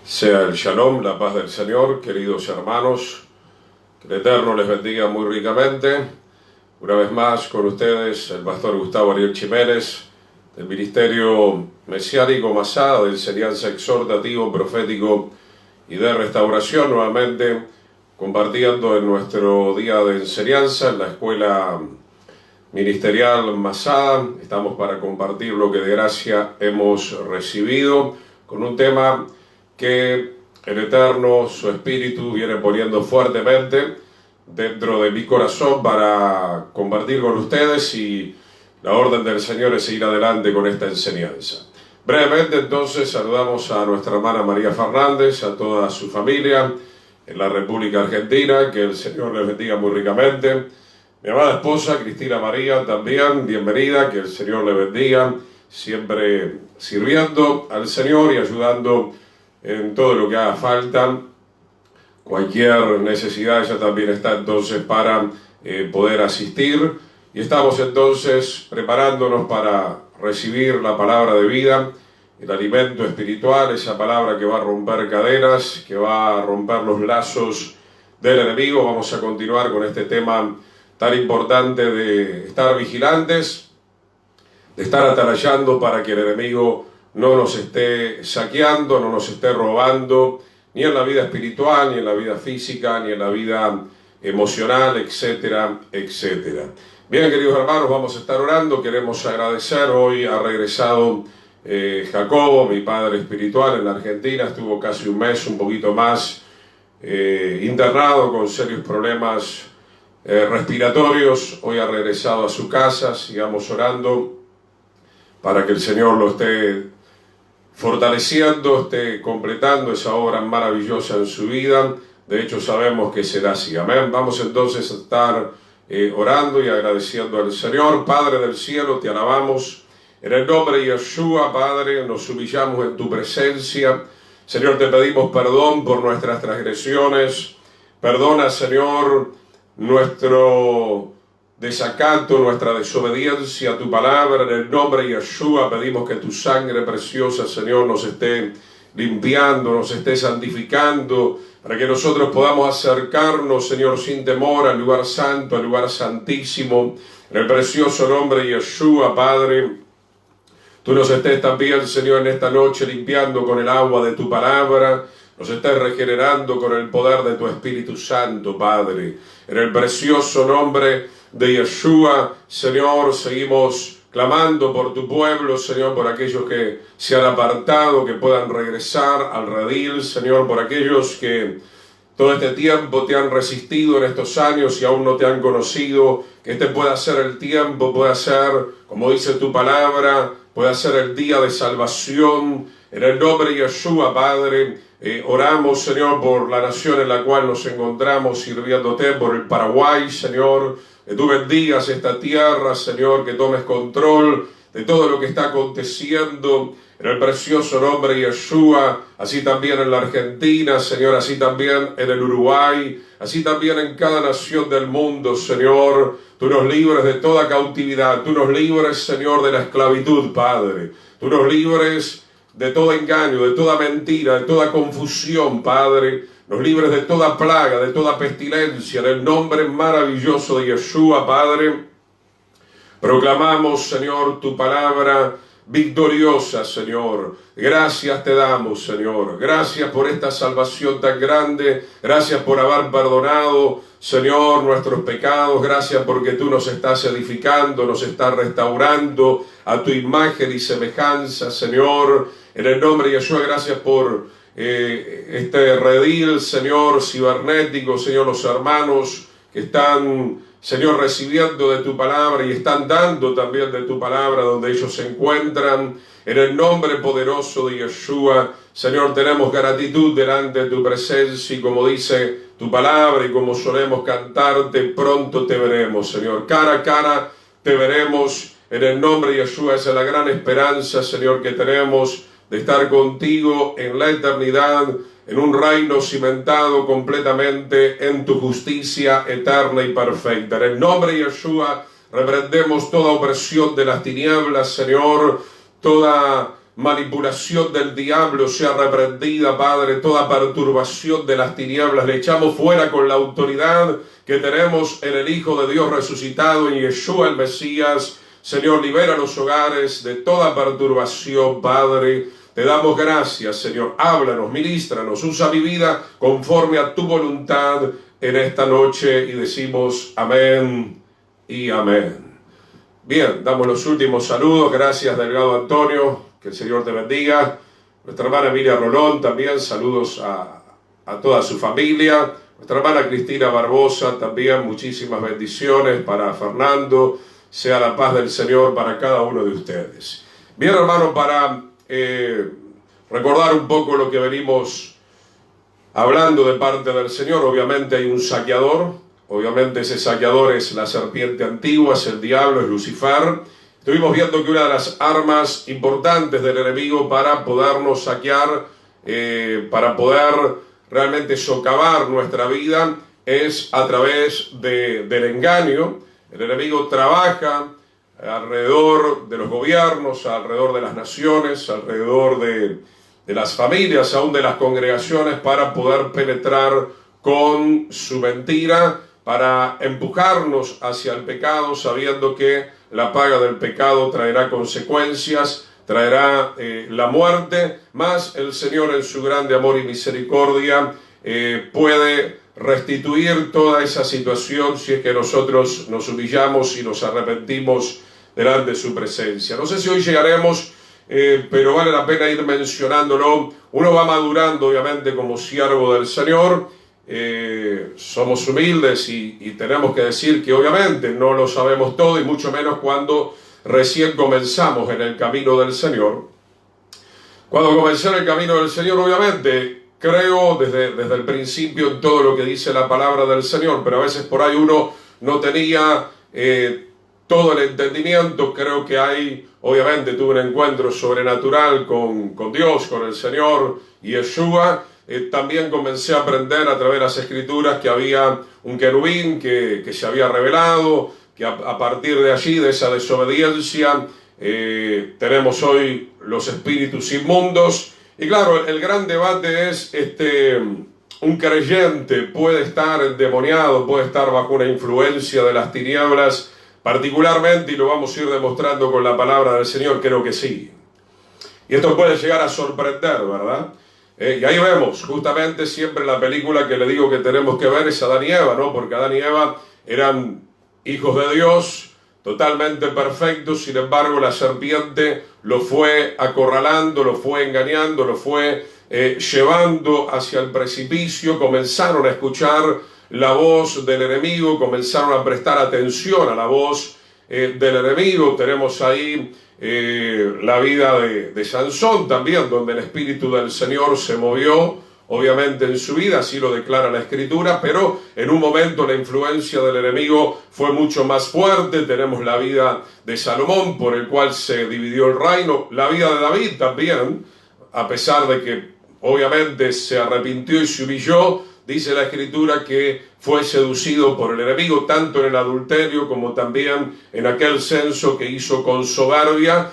Sea el Shalom, la paz del Señor, queridos hermanos, que el Eterno les bendiga muy ricamente. Una vez más con ustedes el pastor Gustavo Ariel Jiménez, del Ministerio Mesiánico Masada, de enseñanza exhortativo, profético y de restauración, nuevamente compartiendo en nuestro día de enseñanza en la Escuela Ministerial Masada. Estamos para compartir lo que de gracia hemos recibido con un tema que el Eterno, su Espíritu, viene poniendo fuertemente dentro de mi corazón para compartir con ustedes, y la orden del Señor es seguir adelante con esta enseñanza. Brevemente entonces saludamos a nuestra hermana María Fernández, a toda su familia en la República Argentina, que el Señor les bendiga muy ricamente. Mi amada esposa Cristina María también, bienvenida, que el Señor le bendiga, siempre sirviendo al Señor y ayudando en todo lo que haga falta. Cualquier necesidad, ella también está entonces para poder asistir, y estamos entonces preparándonos para recibir la palabra de vida, el alimento espiritual, esa palabra que va a romper cadenas, que va a romper los lazos del enemigo. Vamos a continuar con este tema tan importante de estar vigilantes, de estar atalayando para que el enemigo no nos esté saqueando, no nos esté robando, ni en la vida espiritual, ni en la vida física, ni en la vida emocional, etcétera, etcétera. Bien, queridos hermanos, vamos a estar orando. Queremos agradecer, hoy ha regresado Jacobo, mi padre espiritual, en la Argentina. Estuvo casi un mes, un poquito más, internado con serios problemas respiratorios. Hoy ha regresado a su casa. Sigamos orando para que el Señor lo esté fortaleciendo, esté completando esa obra maravillosa en su vida. De hecho, sabemos que será así. Amén. Vamos entonces a estar orando y agradeciendo al Señor. Padre del cielo, te alabamos. En el nombre de Yeshua, Padre, nos humillamos en tu presencia. Señor, te pedimos perdón por nuestras transgresiones. Perdona, Señor, nuestro desacato, nuestra desobediencia a tu palabra. En el nombre de Yeshua pedimos que tu sangre preciosa, Señor, nos esté limpiando, nos esté santificando, para que nosotros podamos acercarnos, Señor, sin temor al lugar santo, al lugar santísimo. En el precioso nombre de Yeshua, Padre, tú nos estés también, Señor, en esta noche limpiando con el agua de tu palabra. Nos estés regenerando con el poder de tu Espíritu Santo, Padre. En el precioso nombre de Yeshua, Señor, seguimos clamando por tu pueblo, Señor, por aquellos que se han apartado, que puedan regresar al redil, Señor, por aquellos que todo este tiempo te han resistido en estos años y aún no te han conocido, que este pueda ser el tiempo, pueda ser, como dice tu palabra, pueda ser el día de salvación. En el nombre de Yeshua, Padre, oramos, Señor, por la nación en la cual nos encontramos sirviéndote, por el Paraguay, Señor. Que tú bendigas esta tierra, Señor, que tomes control de todo lo que está aconteciendo en el precioso nombre de Yeshua, así también en la Argentina, Señor, así también en el Uruguay, así también en cada nación del mundo, Señor. Tú nos libres de toda cautividad, tú nos libres, Señor, de la esclavitud, Padre. Tú nos libres de todo engaño, de toda mentira, de toda confusión, Padre. Nos libres de toda plaga, de toda pestilencia, en el nombre maravilloso de Yeshua, Padre. Proclamamos, Señor, tu palabra victoriosa, Señor. Gracias te damos, Señor. Gracias por esta salvación tan grande. Gracias por haber perdonado, Señor, nuestros pecados. Gracias porque tú nos estás edificando, nos estás restaurando a tu imagen y semejanza, Señor. En el nombre de Yeshua, gracias por este redil, Señor, cibernético, Señor, los hermanos que están, Señor, recibiendo de tu palabra y están dando también de tu palabra donde ellos se encuentran. En el nombre poderoso de Yeshua, Señor, tenemos gratitud delante de tu presencia, y como dice tu palabra y como solemos cantarte, pronto te veremos, Señor, cara a cara te veremos. En el nombre de Yeshua, esa es la gran esperanza, Señor, que tenemos de estar contigo en la eternidad, en un reino cimentado completamente en tu justicia eterna y perfecta. En el nombre de Yeshua reprendemos toda opresión de las tinieblas, Señor, toda manipulación del diablo sea reprendida, Padre, toda perturbación de las tinieblas, le echamos fuera con la autoridad que tenemos en el Hijo de Dios resucitado, en Yeshua el Mesías. Señor, libera los hogares de toda perturbación, Padre. Te damos gracias, Señor. Háblanos, ministranos, usa mi vida conforme a tu voluntad en esta noche y decimos amén y amén. Bien, damos los últimos saludos. Gracias, Delgado Antonio. Que el Señor te bendiga. Nuestra hermana Emilia Rolón también. Saludos a toda su familia. Nuestra hermana Cristina Barbosa también. Muchísimas bendiciones para Fernando. Sea la paz del Señor para cada uno de ustedes. Bien, hermano, para recordar un poco lo que venimos hablando de parte del Señor. Obviamente hay un saqueador. Obviamente ese saqueador es la serpiente antigua, es el diablo, es Lucifer. Estuvimos viendo que una de las armas importantes del enemigo para podernos saquear, para poder realmente socavar nuestra vida, es a través del engaño. El enemigo trabaja alrededor de los gobiernos, alrededor de las naciones, alrededor de las familias, aún de las congregaciones, para poder penetrar con su mentira, para empujarnos hacia el pecado, sabiendo que la paga del pecado traerá consecuencias, traerá la muerte, mas el Señor en su grande amor y misericordia puede restituir toda esa situación si es que nosotros nos humillamos y nos arrepentimos delante de su presencia. No sé si hoy llegaremos, pero vale la pena ir mencionándolo. Uno va madurando obviamente como siervo del Señor. Somos humildes y tenemos que decir que obviamente no lo sabemos todo, y mucho menos cuando recién comenzamos en el camino del Señor. Cuando comencé en el camino del Señor, obviamente creo desde el principio en todo lo que dice la palabra del Señor, pero a veces por ahí uno no tenía todo el entendimiento. Creo que ahí obviamente tuve un encuentro sobrenatural con Dios, con el Señor y Yeshua. También comencé a aprender a través de las Escrituras que había un querubín que se había revelado, que a partir de allí, de esa desobediencia, tenemos hoy los espíritus inmundos. Y claro, el gran debate es, un creyente puede estar endemoniado, puede estar bajo una influencia de las tinieblas, particularmente, y lo vamos a ir demostrando con la palabra del Señor, creo que sí. Y esto puede llegar a sorprender, ¿verdad? Y ahí vemos, justamente siempre la película que le digo que tenemos que ver es Adán y Eva, ¿no? Porque Adán y Eva eran hijos de Dios, totalmente perfectos. Sin embargo, la serpiente lo fue acorralando, lo fue engañando, lo fue llevando hacia el precipicio. Comenzaron a escuchar la voz del enemigo, comenzaron a prestar atención a la voz del enemigo. Tenemos ahí la vida de Sansón también, donde el Espíritu del Señor se movió, obviamente en su vida, así lo declara la Escritura, pero en un momento la influencia del enemigo fue mucho más fuerte. Tenemos la vida de Salomón, por el cual se dividió el reino, la vida de David también, a pesar de que obviamente se arrepintió y se humilló. Dice la Escritura que fue seducido por el enemigo, tanto en el adulterio como también en aquel censo que hizo con soberbia,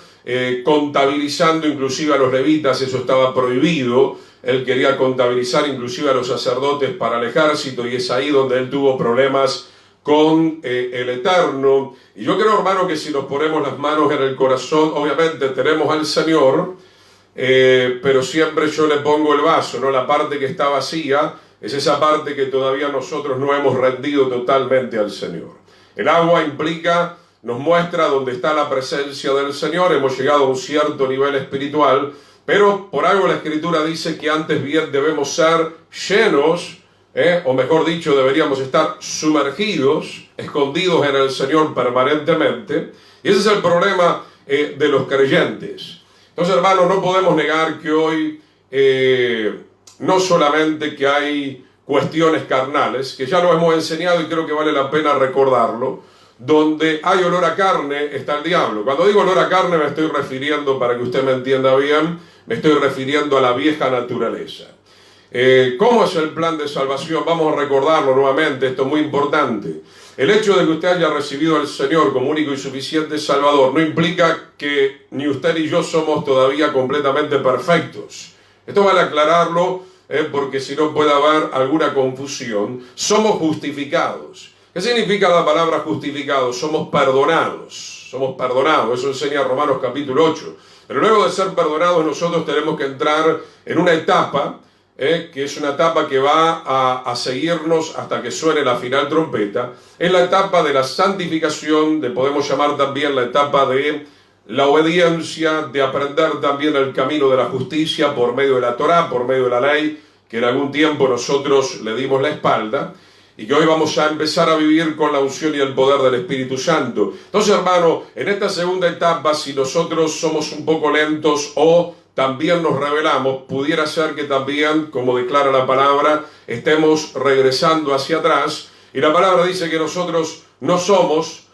contabilizando inclusive a los levitas. Eso estaba prohibido. Él quería contabilizar inclusive a los sacerdotes para el ejército, y es ahí donde él tuvo problemas con el Eterno. Y yo creo, hermano, que si nos ponemos las manos en el corazón, obviamente tenemos al Señor, pero siempre yo le pongo el vaso, ¿no? La parte que está vacía es esa parte que todavía nosotros no hemos rendido totalmente al Señor. El agua implica, nos muestra dónde está la presencia del Señor. Hemos llegado a un cierto nivel espiritual, pero por algo la Escritura dice que antes bien debemos ser llenos, o mejor dicho, deberíamos estar sumergidos, escondidos en el Señor permanentemente. Y ese es el problema de los creyentes. Entonces, hermanos, no podemos negar que hoy no solamente que hay cuestiones carnales, que ya lo hemos enseñado y creo que vale la pena recordarlo, donde hay olor a carne está el diablo. Cuando digo olor a carne me estoy refiriendo, para que usted me entienda bien, me estoy refiriendo a la vieja naturaleza. ¿Cómo es el plan de salvación? Vamos a recordarlo nuevamente, esto es muy importante. El hecho de que usted haya recibido al Señor como único y suficiente Salvador no implica que ni usted ni yo somos todavía completamente perfectos. Esto vale aclararlo porque si no puede haber alguna confusión. Somos justificados. ¿Qué significa la palabra justificados? Somos perdonados. Somos perdonados. Eso enseña Romanos capítulo 8. Pero luego de ser perdonados nosotros tenemos que entrar en una etapa que es una etapa que va a seguirnos hasta que suene la final trompeta. Es la etapa de la santificación, podemos llamar también la etapa de la obediencia, de aprender también el camino de la justicia por medio de la Torá, por medio de la ley, que en algún tiempo nosotros le dimos la espalda, y que hoy vamos a empezar a vivir con la unción y el poder del Espíritu Santo. Entonces, hermano, en esta segunda etapa, si nosotros somos un poco lentos o también nos rebelamos, pudiera ser que también, como declara la palabra, estemos regresando hacia atrás. Y la palabra dice que nosotros no somos,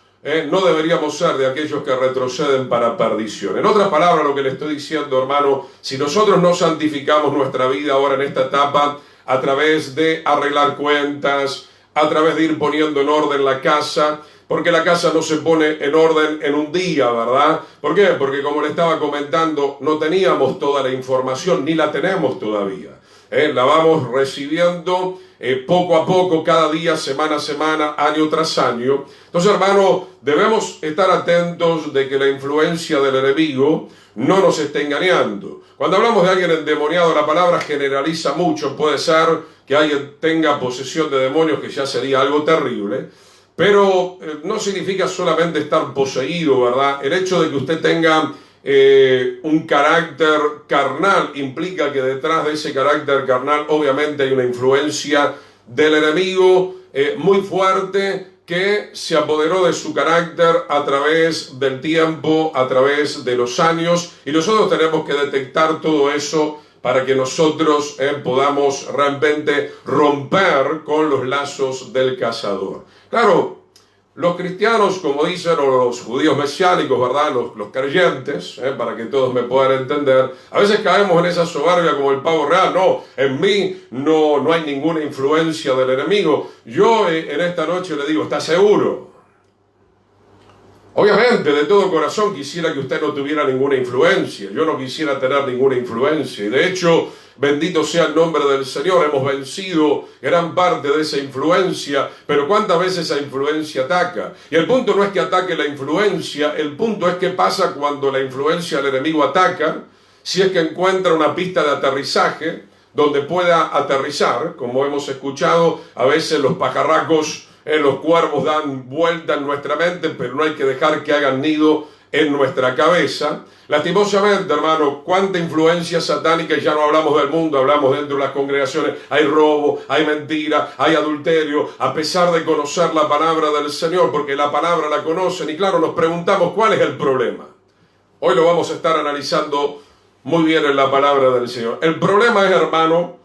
no deberíamos ser de aquellos que retroceden para perdición. En otras palabras, lo que le estoy diciendo, hermano, si nosotros no santificamos nuestra vida ahora en esta etapa, a través de arreglar cuentas, a través de ir poniendo en orden la casa, porque la casa no se pone en orden en un día, ¿verdad? ¿Por qué? Porque como le estaba comentando, no teníamos toda la información, ni la tenemos todavía. La vamos recibiendo poco a poco, cada día, semana a semana, año tras año. Entonces, hermano, debemos estar atentos de que la influencia del enemigo no nos esté engañando. Cuando hablamos de alguien endemoniado, la palabra generaliza mucho. Puede ser que alguien tenga posesión de demonios, que ya sería algo terrible. Pero no significa solamente estar poseído, ¿verdad? El hecho de que usted tenga un carácter carnal implica que detrás de ese carácter carnal obviamente hay una influencia del enemigo muy fuerte que se apoderó de su carácter a través del tiempo, a través de los años, y nosotros tenemos que detectar todo eso para que nosotros podamos realmente romper con los lazos del cazador. Claro, los cristianos, como dicen, o los judíos mesiánicos, ¿verdad? Los creyentes, para que todos me puedan entender, a veces caemos en esa soberbia como el pavo real. No, en mí no hay ninguna influencia del enemigo. Yo en esta noche le digo, ¿está seguro? Obviamente, de todo corazón quisiera que usted no tuviera ninguna influencia. Yo no quisiera tener ninguna influencia. Y de hecho, bendito sea el nombre del Señor, hemos vencido gran parte de esa influencia. Pero ¿cuántas veces esa influencia ataca? Y el punto no es que ataque la influencia, el punto es qué pasa cuando la influencia del enemigo ataca, si es que encuentra una pista de aterrizaje donde pueda aterrizar. Como hemos escuchado, a veces los pajarracos, los cuervos dan vuelta en nuestra mente, pero no hay que dejar que hagan nido en nuestra cabeza. Lastimosamente, hermano, cuánta influencia satánica, y ya no hablamos del mundo, hablamos dentro de las congregaciones. Hay robo, hay mentira, hay adulterio, a pesar de conocer la palabra del Señor, porque la palabra la conocen, y claro, nos preguntamos cuál es el problema. Hoy lo vamos a estar analizando muy bien en la palabra del Señor. El problema es, hermano,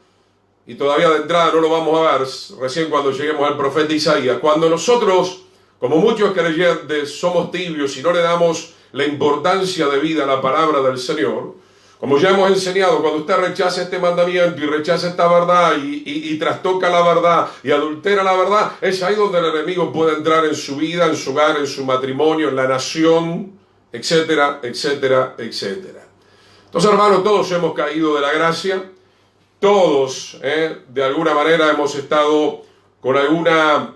y todavía de entrada no lo vamos a ver, recién cuando lleguemos al profeta Isaías, cuando nosotros, como muchos creyentes, somos tibios y no le damos la importancia de vida a la palabra del Señor, como ya hemos enseñado, cuando usted rechaza este mandamiento y rechaza esta verdad y trastoca la verdad y adultera la verdad, es ahí donde el enemigo puede entrar en su vida, en su hogar, en su matrimonio, en la nación, etcétera, etcétera, etcétera. Entonces, hermanos, todos hemos caído de la gracia. Todos, de alguna manera, hemos estado con alguna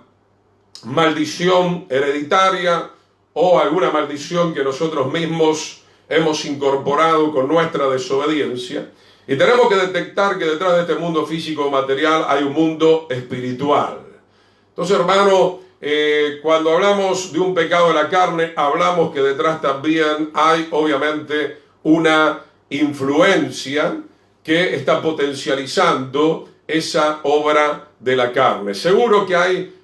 maldición hereditaria o alguna maldición que nosotros mismos hemos incorporado con nuestra desobediencia. Y tenemos que detectar que detrás de este mundo físico material hay un mundo espiritual. Entonces, hermano, cuando hablamos de un pecado de la carne, hablamos que detrás también hay, obviamente, una influencia que está potencializando esa obra de la carne. Seguro que hay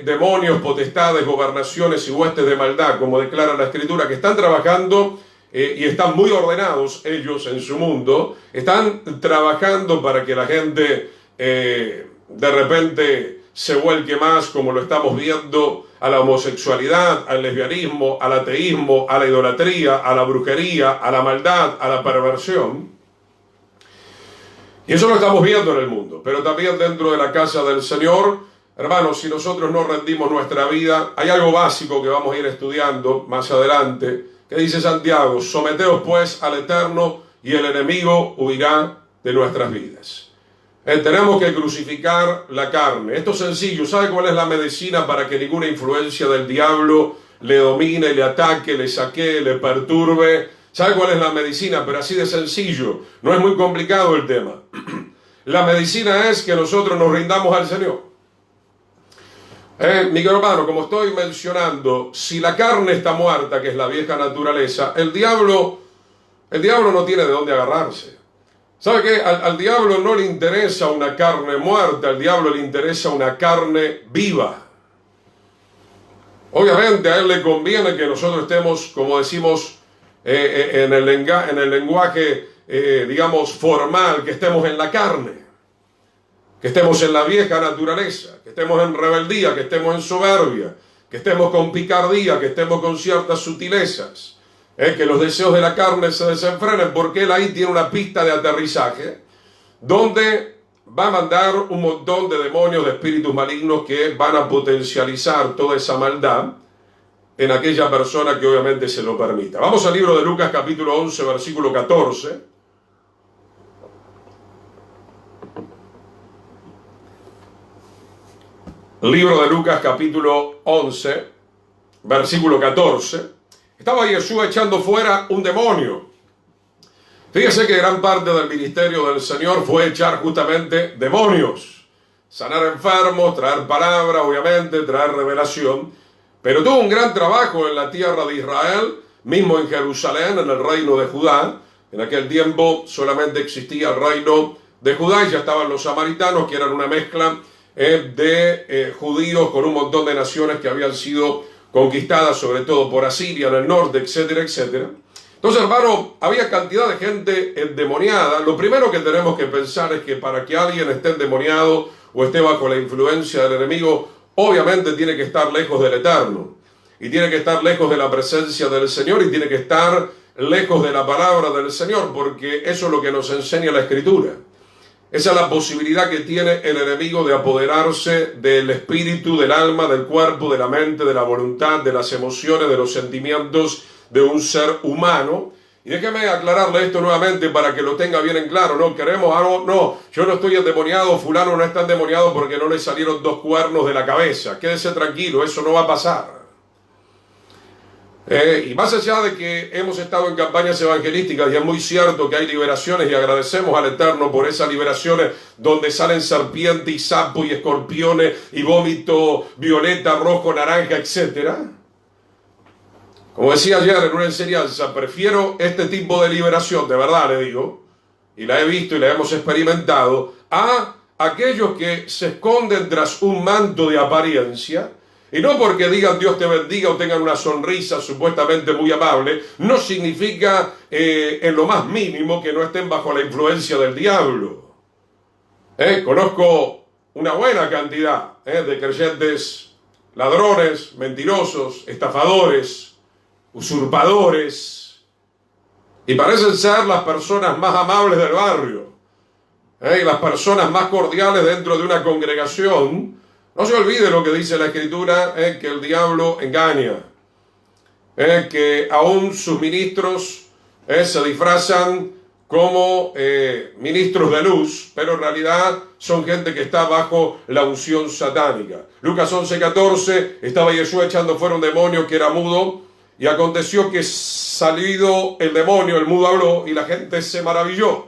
demonios, potestades, gobernaciones y huestes de maldad, como declara la Escritura, que están trabajando y están muy ordenados ellos en su mundo, están trabajando para que la gente de repente se vuelque más, como lo estamos viendo, a la homosexualidad, al lesbianismo, al ateísmo, a la idolatría, a la brujería, a la maldad, a la perversión. Y eso lo estamos viendo en el mundo, pero también dentro de la casa del Señor Hermanos, si nosotros no rendimos nuestra vida, hay algo básico que vamos a ir estudiando más adelante, que dice Santiago: someteos pues al Eterno y el enemigo huirá de nuestras vidas. Tenemos que crucificar la carne. Esto es sencillo. ¿Sabe cuál es la medicina para que ninguna influencia del diablo le domine, le ataque, le saquee, le perturbe? ¿Sabe cuál es la medicina? Pero así de sencillo. No es muy complicado el tema. La medicina es que nosotros nos rindamos al Señor. Mi hermano, como estoy mencionando, si la carne está muerta, que es la vieja naturaleza, el diablo no tiene de dónde agarrarse. ¿Sabe qué? Al diablo no le interesa una carne muerta, al diablo le interesa una carne viva. Obviamente a él le conviene que nosotros estemos, como decimos en el lenguaje, digamos, formal, que estemos en la carne, que estemos en la vieja naturaleza, que estemos en rebeldía, que estemos en soberbia, que estemos con picardía, que estemos con ciertas sutilezas. Que los deseos de la carne se desenfrenen, porque él ahí tiene una pista de aterrizaje donde va a mandar un montón de demonios, de espíritus malignos que van a potencializar toda esa maldad en aquella persona que obviamente se lo permita. Vamos al libro de Lucas capítulo 11, versículo 14. Libro de Lucas capítulo 11, versículo 14. Estaba Jesús echando fuera un demonio. Fíjese que gran parte del ministerio del Señor fue echar justamente demonios. Sanar enfermos, traer palabra, obviamente, traer revelación. Pero tuvo un gran trabajo en la tierra de Israel, mismo en Jerusalén, en el reino de Judá. En aquel tiempo solamente existía el reino de Judá y ya estaban los samaritanos, que eran una mezcla de judíos con un montón de naciones que habían sido conquistadas sobre todo por Asiria en el norte, etcétera, etcétera. Entonces, hermano, había cantidad de gente endemoniada. Lo primero que tenemos que pensar es que para que alguien esté endemoniado o esté bajo la influencia del enemigo, obviamente tiene que estar lejos del Eterno, y tiene que estar lejos de la presencia del Señor, y tiene que estar lejos de la palabra del Señor, porque eso es lo que nos enseña la Escritura. Esa es la posibilidad que tiene el enemigo de apoderarse del espíritu, del alma, del cuerpo, de la mente, de la voluntad, de las emociones, de los sentimientos de un ser humano. Y déjeme aclararle esto nuevamente para que lo tenga bien en claro. No queremos, no, yo no estoy endemoniado, fulano no está endemoniado porque no le salieron 2 cuernos de la cabeza. Quédese tranquilo, eso no va a pasar. Y más allá de que hemos estado en campañas evangelísticas y es muy cierto que hay liberaciones y agradecemos al Eterno por esas liberaciones donde salen serpientes y sapos y escorpiones y vómito violeta, rojo, naranja, etc. Como decía ayer en una enseñanza, prefiero este tipo de liberación, de verdad le digo, y la he visto y la hemos experimentado, a aquellos que se esconden tras un manto de apariencia. Y no porque digan Dios te bendiga o tengan una sonrisa supuestamente muy amable, no significa en lo más mínimo que no estén bajo la influencia del diablo. Conozco una buena cantidad de creyentes ladrones, mentirosos, estafadores, usurpadores, y parecen ser las personas más amables del barrio, y las personas más cordiales dentro de una congregación. No se olvide lo que dice la Escritura, que el diablo engaña, que aún sus ministros se disfrazan como ministros de luz, pero en realidad son gente que está bajo la unción satánica. Lucas 11:14, estaba Jesús echando fuera un demonio que era mudo, y aconteció que salido el demonio, el mudo habló, y la gente se maravilló.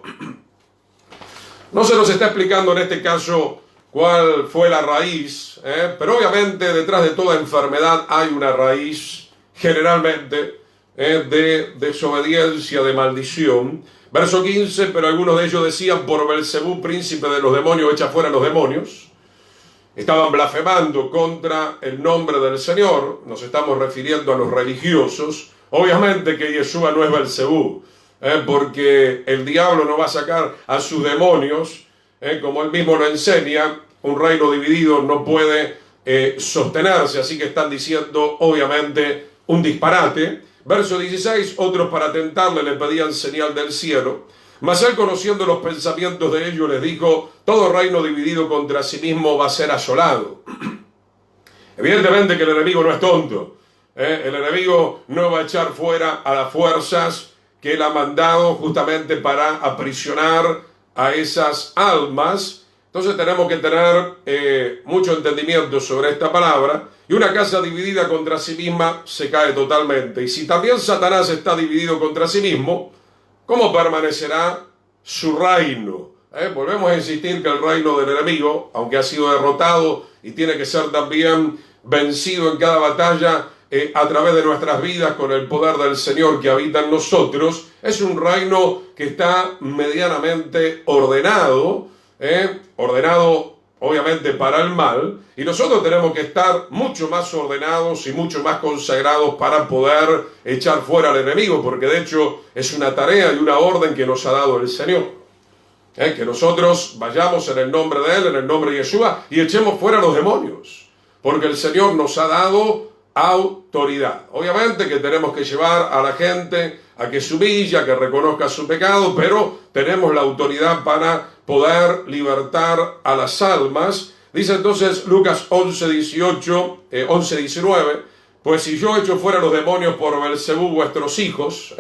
No se nos está explicando en este caso cuál fue la raíz, pero obviamente detrás de toda enfermedad hay una raíz, generalmente, de desobediencia, de maldición. Verso 15, pero algunos de ellos decían, por Belcebú, príncipe de los demonios, echa fuera los demonios. Estaban blasfemando contra el nombre del Señor. Nos estamos refiriendo a los religiosos. Obviamente que Yeshua no es Belcebú, porque el diablo no va a sacar a sus demonios. Como él mismo lo enseña, un reino dividido no puede sostenerse, así que están diciendo obviamente un disparate. Verso 16, otros para tentarle le pedían señal del cielo, mas él, conociendo los pensamientos de ellos, les dijo, todo reino dividido contra sí mismo va a ser asolado, Evidentemente que el enemigo no es tonto. El enemigo no va a echar fuera a las fuerzas que él ha mandado justamente para aprisionar a esas almas. Entonces tenemos que tener mucho entendimiento sobre esta palabra. Y una casa dividida contra sí misma se cae totalmente. Y si también Satanás está dividido contra sí mismo, ¿cómo permanecerá su reino? Volvemos a insistir que el reino del enemigo, aunque ha sido derrotado y tiene que ser también vencido en cada batalla a través de nuestras vidas con el poder del Señor que habita en nosotros, es un reino que está medianamente ordenado, ordenado obviamente para el mal, y nosotros tenemos que estar mucho más ordenados y mucho más consagrados para poder echar fuera al enemigo, porque de hecho es una tarea y una orden que nos ha dado el Señor. Que nosotros vayamos en el nombre de Él, en el nombre de Yeshua, y echemos fuera a los demonios, porque el Señor nos ha dado autoridad. Obviamente que tenemos que llevar a la gente a que se humille, a que reconozca su pecado, pero tenemos la autoridad para poder libertar a las almas. Dice entonces Lucas 11:19, pues si yo echo fuera los demonios por Belzebú, vuestros hijos,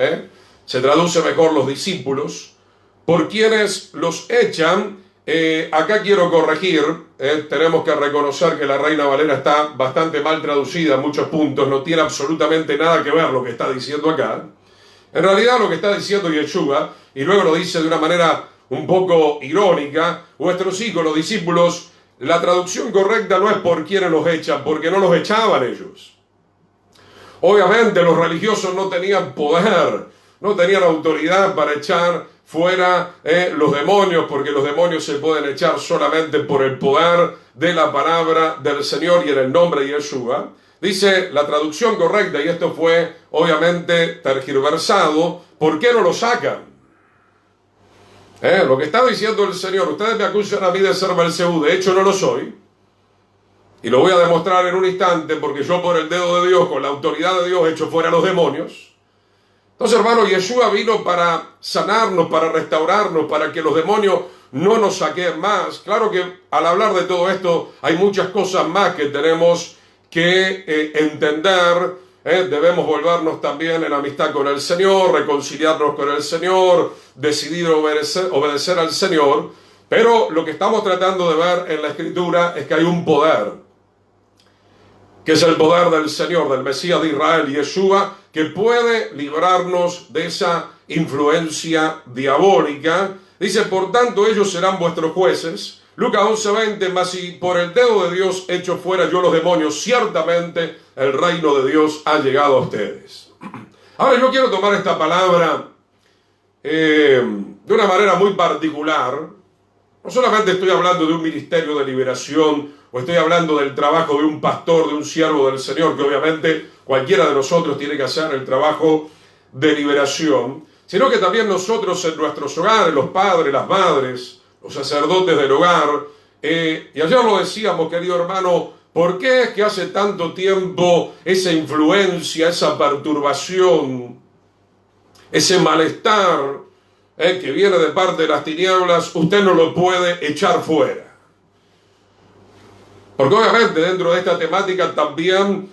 se traduce mejor los discípulos, por quienes los echan. Acá quiero corregir, tenemos que reconocer que la Reina Valera está bastante mal traducida en muchos puntos, no tiene absolutamente nada que ver lo que está diciendo acá. En realidad lo que está diciendo Yeshua, y luego lo dice de una manera un poco irónica, vuestros hijos, los discípulos, la traducción correcta no es por quienes los echan, porque no los echaban ellos. Obviamente los religiosos no tenían poder, no tenían autoridad para echar fuera los demonios, porque los demonios se pueden echar solamente por el poder de la palabra del Señor y en el nombre de Yeshua. Dice la traducción correcta, y esto fue obviamente tergiversado, ¿por qué no lo sacan? Lo que está diciendo el Señor, ustedes me acusan a mí de ser Belzebú, de hecho no lo soy, y lo voy a demostrar en un instante, porque yo por el dedo de Dios, con la autoridad de Dios, echo fuera a los demonios. Entonces, hermano, Yeshua vino para sanarnos, para restaurarnos, para que los demonios no nos saquen más. Claro que al hablar de todo esto hay muchas cosas más que tenemos que entender. Debemos volvernos también en amistad con el Señor, reconciliarnos con el Señor, decidir obedecer al Señor. Pero lo que estamos tratando de ver en la Escritura es que hay un poder, que es el poder del Señor, del Mesías de Israel, Yeshua, que puede librarnos de esa influencia diabólica. Dice, por tanto, ellos serán vuestros jueces. Lucas 11:20, mas si por el dedo de Dios echo fuera yo los demonios, ciertamente el reino de Dios ha llegado a ustedes. Ahora yo quiero tomar esta palabra de una manera muy particular. No solamente estoy hablando de un ministerio de liberación, o estoy hablando del trabajo de un pastor, de un siervo del Señor, que obviamente cualquiera de nosotros tiene que hacer el trabajo de liberación, sino que también nosotros en nuestros hogares, los padres, las madres, los sacerdotes del hogar, y ayer lo decíamos, querido hermano, ¿por qué es que hace tanto tiempo esa influencia, esa perturbación, ese malestar que viene de parte de las tinieblas, usted no lo puede echar fuera? Porque obviamente dentro de esta temática también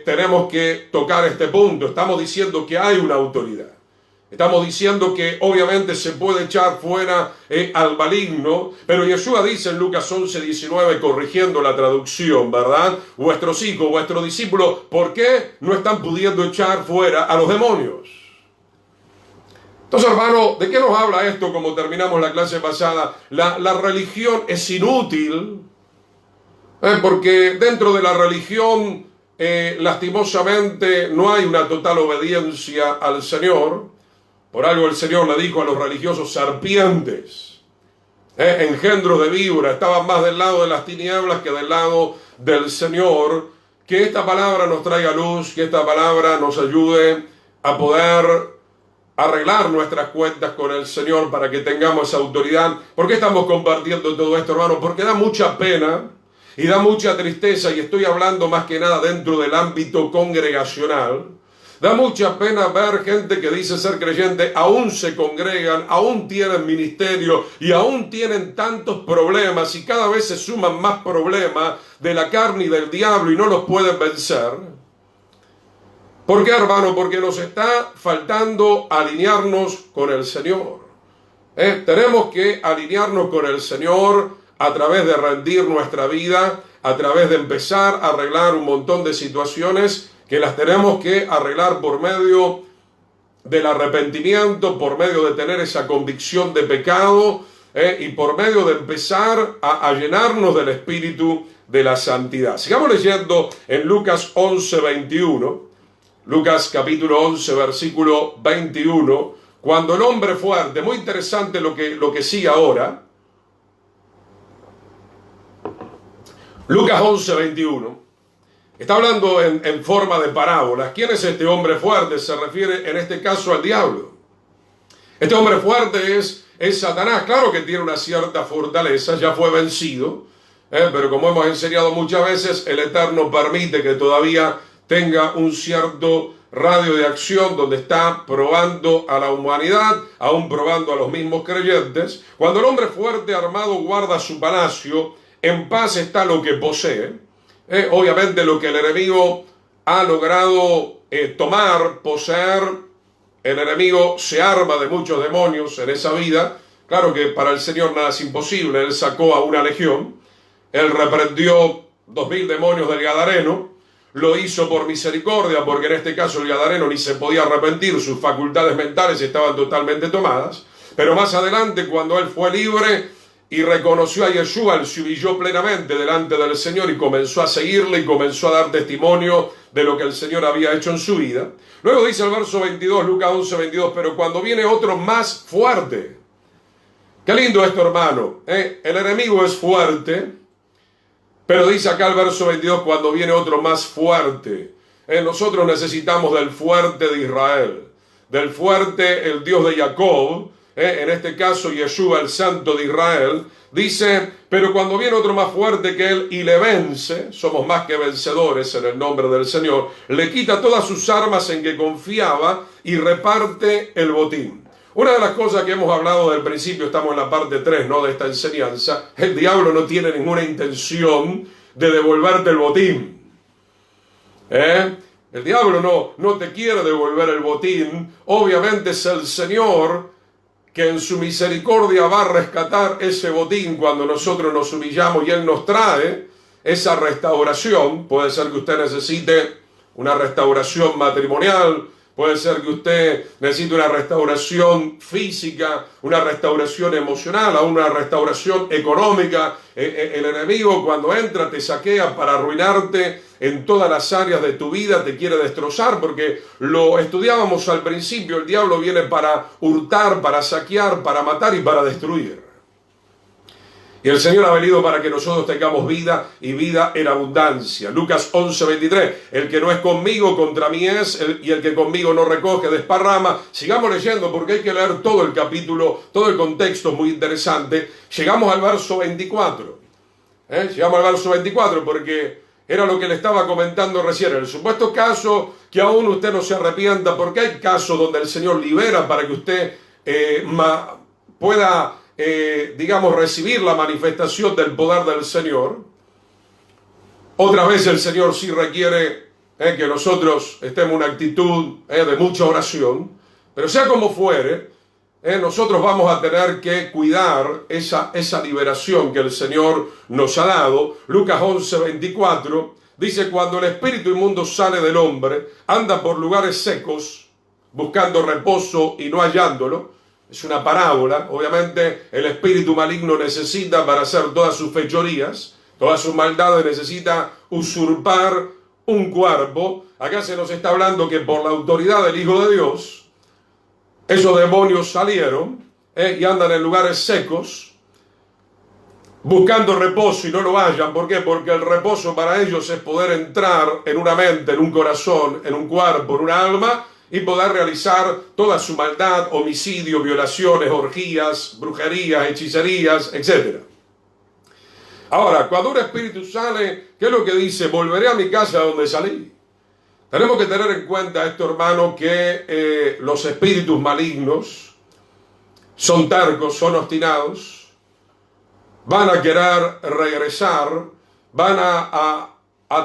tenemos que tocar este punto. Estamos diciendo que hay una autoridad. Estamos diciendo que obviamente se puede echar fuera al maligno, pero Yeshua dice en Lucas 11:19, corrigiendo la traducción, ¿verdad? Vuestros hijos, vuestros discípulos, ¿por qué no están pudiendo echar fuera a los demonios? Entonces, hermano, ¿de qué nos habla esto? Como terminamos la clase pasada, la religión es inútil, porque dentro de la religión, lastimosamente, no hay una total obediencia al Señor. Por algo el Señor le dijo a los religiosos serpientes, engendros de víbora, estaban más del lado de las tinieblas que del lado del Señor. Que esta palabra nos traiga luz, que esta palabra nos ayude a poder arreglar nuestras cuentas con el Señor para que tengamos esa autoridad. ¿Por qué estamos compartiendo todo esto, hermano? Porque da mucha pena y da mucha tristeza, y estoy hablando más que nada dentro del ámbito congregacional, Da mucha pena ver gente que dice ser creyente, aún se congregan, aún tienen ministerio y aún tienen tantos problemas y cada vez se suman más problemas de la carne y del diablo y no los pueden vencer. ¿Por qué, hermano? Porque nos está faltando alinearnos con el Señor. Tenemos que alinearnos con el Señor a través de rendir nuestra vida, a través de empezar a arreglar un montón de situaciones que las tenemos que arreglar por medio del arrepentimiento, por medio de tener esa convicción de pecado y por medio de empezar a llenarnos del espíritu de la santidad. Sigamos leyendo en Lucas 11, 21, Lucas capítulo 11, versículo 21, cuando el hombre fuerte, muy interesante lo que sigue ahora, Lucas 11, 21, está hablando en forma de parábolas. ¿Quién es este hombre fuerte? Se refiere en este caso al diablo. Este hombre fuerte es Satanás. Claro que tiene una cierta fortaleza, ya fue vencido, pero como hemos enseñado muchas veces, el Eterno permite que todavía tenga un cierto radio de acción donde está probando a la humanidad, aún probando a los mismos creyentes. Cuando el hombre fuerte armado guarda su palacio, en paz está lo que posee. Obviamente lo que el enemigo ha logrado poseer, el enemigo se arma de muchos demonios en esa vida. Claro que para el Señor nada es imposible. Él sacó a una legión, él reprendió 2000 demonios del Gadareno, lo hizo por misericordia, porque en este caso el Gadareno ni se podía arrepentir, sus facultades mentales estaban totalmente tomadas. Pero más adelante, cuando él fue libre y reconoció a Yeshua, él se humilló plenamente delante del Señor y comenzó a seguirle y comenzó a dar testimonio de lo que el Señor había hecho en su vida. Luego dice el verso 22, Lucas 11, 22, pero cuando viene otro más fuerte. Qué lindo esto, hermano. El enemigo es fuerte, pero dice acá el verso 22, cuando viene otro más fuerte. Nosotros necesitamos del fuerte de Israel, del fuerte, el Dios de Jacob, en este caso Yeshua, el Santo de Israel. Dice, pero cuando viene otro más fuerte que él y le vence, somos más que vencedores en el nombre del Señor, le quita todas sus armas en que confiaba y reparte el botín. Una de las cosas que hemos hablado del principio, estamos en la parte 3, ¿no?, de esta enseñanza, el diablo no tiene ninguna intención de devolverte el botín. El diablo no te quiere devolver el botín. Obviamente es el Señor que en su misericordia va a rescatar ese botín cuando nosotros nos humillamos y Él nos trae esa restauración. Puede ser que usted necesite una restauración matrimonial, puede ser que usted necesite una restauración física, una restauración emocional, o una restauración económica. El enemigo cuando entra te saquea para arruinarte en todas las áreas de tu vida, te quiere destrozar, porque lo estudiábamos al principio, el diablo viene para hurtar, para saquear, para matar y para destruir. Y el Señor ha venido para que nosotros tengamos vida y vida en abundancia. Lucas 11, 23. El que no es conmigo, contra mí es, y el que conmigo no recoge, desparrama. Sigamos leyendo porque hay que leer todo el capítulo, todo el contexto muy interesante. Llegamos al verso 24. Llegamos al verso 24 porque era lo que le estaba comentando recién. En el supuesto caso que aún usted no se arrepienta, porque hay casos donde el Señor libera para que usted pueda recibir la manifestación del poder del Señor. Otra vez el Señor sí requiere que nosotros estemos en una actitud de mucha oración, pero sea como fuere, nosotros vamos a tener que cuidar esa liberación que el Señor nos ha dado. Lucas 11, 24 dice, cuando el espíritu inmundo sale del hombre, anda por lugares secos, buscando reposo y no hallándolo. Es una parábola. Obviamente el espíritu maligno necesita, para hacer todas sus fechorías, todas sus maldades, necesita usurpar un cuerpo. Acá se nos está hablando que por la autoridad del Hijo de Dios, esos demonios salieron y andan en lugares secos, buscando reposo y no lo hallan. ¿Por qué? Porque el reposo para ellos es poder entrar en una mente, en un corazón, en un cuerpo, en una alma, y poder realizar toda su maldad, homicidio, violaciones, orgías, brujerías, hechicerías, etc. Ahora, cuando un espíritu sale, ¿qué es lo que dice? Volveré a mi casa donde salí. Tenemos que tener en cuenta esto, hermano, que los espíritus malignos son tercos, son obstinados, van a querer regresar, van a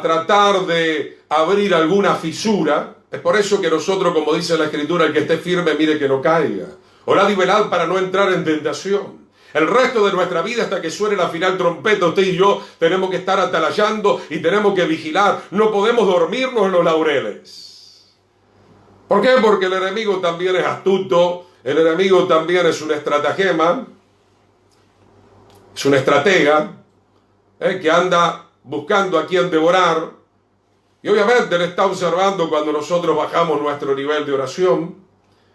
tratar de abrir alguna fisura. Es por eso que nosotros, como dice la Escritura, el que esté firme, mire que no caiga. Orad y velad para no entrar en tentación. El resto de nuestra vida, hasta que suene la final trompeta, usted y yo tenemos que estar atalayando y tenemos que vigilar. No podemos dormirnos en los laureles. ¿Por qué? Porque el enemigo también es astuto, el enemigo también es un estratagema, es una estratega, que anda buscando a quien devorar. Y obviamente Él está observando cuando nosotros bajamos nuestro nivel de oración.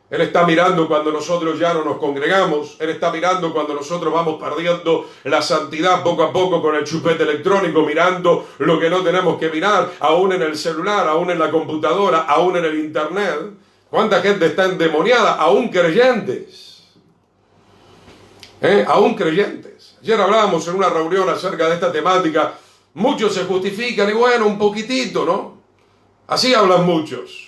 Él está mirando cuando nosotros ya no nos congregamos. Él está mirando cuando nosotros vamos perdiendo la santidad poco a poco con el chupete electrónico, mirando lo que no tenemos que mirar, aún en el celular, aún en la computadora, aún en el internet. ¿Cuánta gente está endemoniada? Aún creyentes. Aún creyentes. Ayer hablábamos en una reunión acerca de esta temática. Muchos se justifican y bueno, un poquitito, ¿no? Así hablan muchos.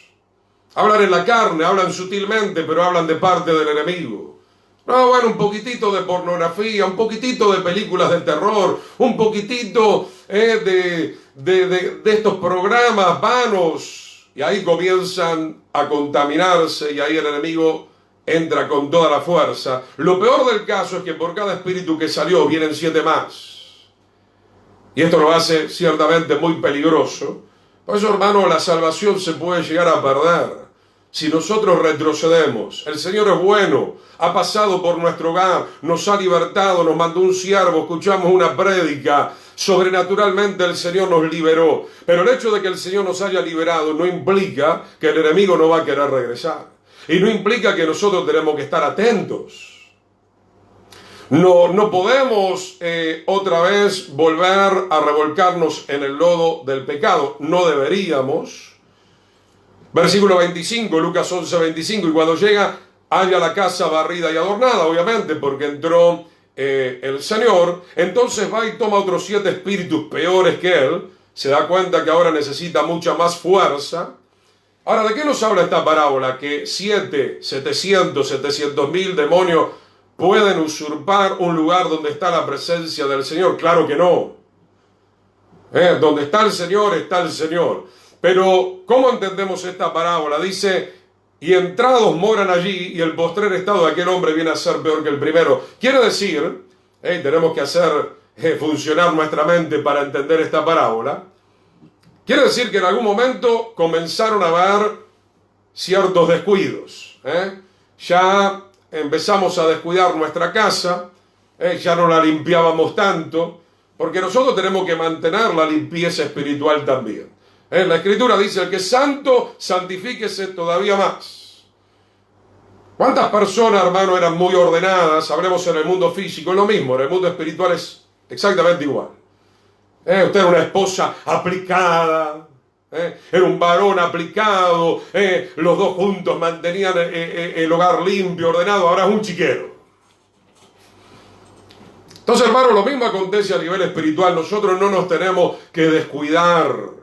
Hablan en la carne, hablan sutilmente, pero hablan de parte del enemigo. No, bueno, un poquitito de pornografía, un poquitito de películas de terror, un poquitito de estos programas vanos. Y ahí comienzan a contaminarse y ahí el enemigo entra con toda la fuerza. Lo peor del caso es que por cada espíritu que salió vienen 7 más. Y esto lo hace ciertamente muy peligroso. Por eso, hermano, la salvación se puede llegar a perder si nosotros retrocedemos. El Señor es bueno, ha pasado por nuestro hogar, nos ha libertado, nos mandó un siervo, escuchamos una prédica, sobrenaturalmente el Señor nos liberó. Pero el hecho de que el Señor nos haya liberado no implica que el enemigo no va a querer regresar. Y no implica que nosotros tenemos que estar atentos. No podemos otra vez volver a revolcarnos en el lodo del pecado. No deberíamos. Versículo 25, Lucas 11, 25. Y cuando llega, halla la casa barrida y adornada, obviamente, porque entró el Señor. Entonces va y toma otros 7 espíritus peores que él. Se da cuenta que ahora necesita mucha más fuerza. Ahora, ¿de qué nos habla esta parábola? Que 700.000 demonios ¿pueden usurpar un lugar donde está la presencia del Señor? Claro que no. Donde está el Señor, está el Señor. Pero, ¿cómo entendemos esta parábola? Dice, y entrados moran allí, y el postrer estado de aquel hombre viene a ser peor que el primero. Quiere decir, tenemos que hacer funcionar nuestra mente para entender esta parábola. Quiere decir que en algún momento comenzaron a haber ciertos descuidos. Ya empezamos a descuidar nuestra casa, ya no la limpiábamos tanto, porque nosotros tenemos que mantener la limpieza espiritual también. La Escritura dice, el que es santo, santifíquese todavía más. ¿Cuántas personas, hermano, eran muy ordenadas? Hablemos en el mundo físico, es lo mismo, en el mundo espiritual es exactamente igual. Usted era una esposa aplicada, era un varón aplicado, los dos juntos mantenían el hogar limpio, ordenado, ahora es un chiquero. Entonces, hermano, lo mismo acontece a nivel espiritual. Nosotros no nos tenemos que descuidar.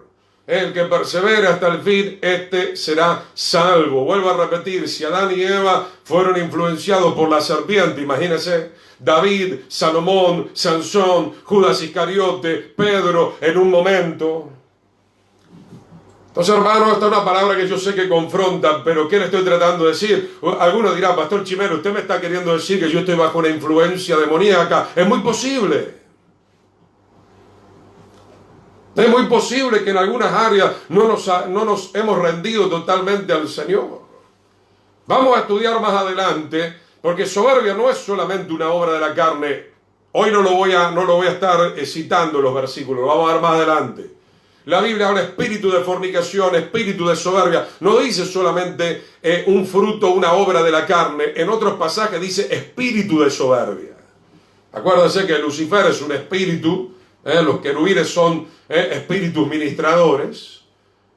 El que persevere hasta el fin, este será salvo. Vuelvo a repetir, si Adán y Eva fueron influenciados por la serpiente, imagínense, David, Salomón, Sansón, Judas Iscariote, Pedro, en un momento. Entonces, hermano, esta es una palabra que yo sé que confronta, pero ¿qué le estoy tratando de decir? Alguno dirá, Pastor Chimero, usted me está queriendo decir que yo estoy bajo una influencia demoníaca. Es muy posible. Es muy posible que en algunas áreas no nos hemos rendido totalmente al Señor. Vamos a estudiar más adelante, porque soberbia no es solamente una obra de la carne. Hoy no lo voy a estar citando los versículos, vamos a ver más adelante. La Biblia habla espíritu de fornicación, espíritu de soberbia. No dice solamente un fruto, una obra de la carne. En otros pasajes dice espíritu de soberbia. Acuérdense que Lucifer es un espíritu. Los querubines son espíritus ministradores,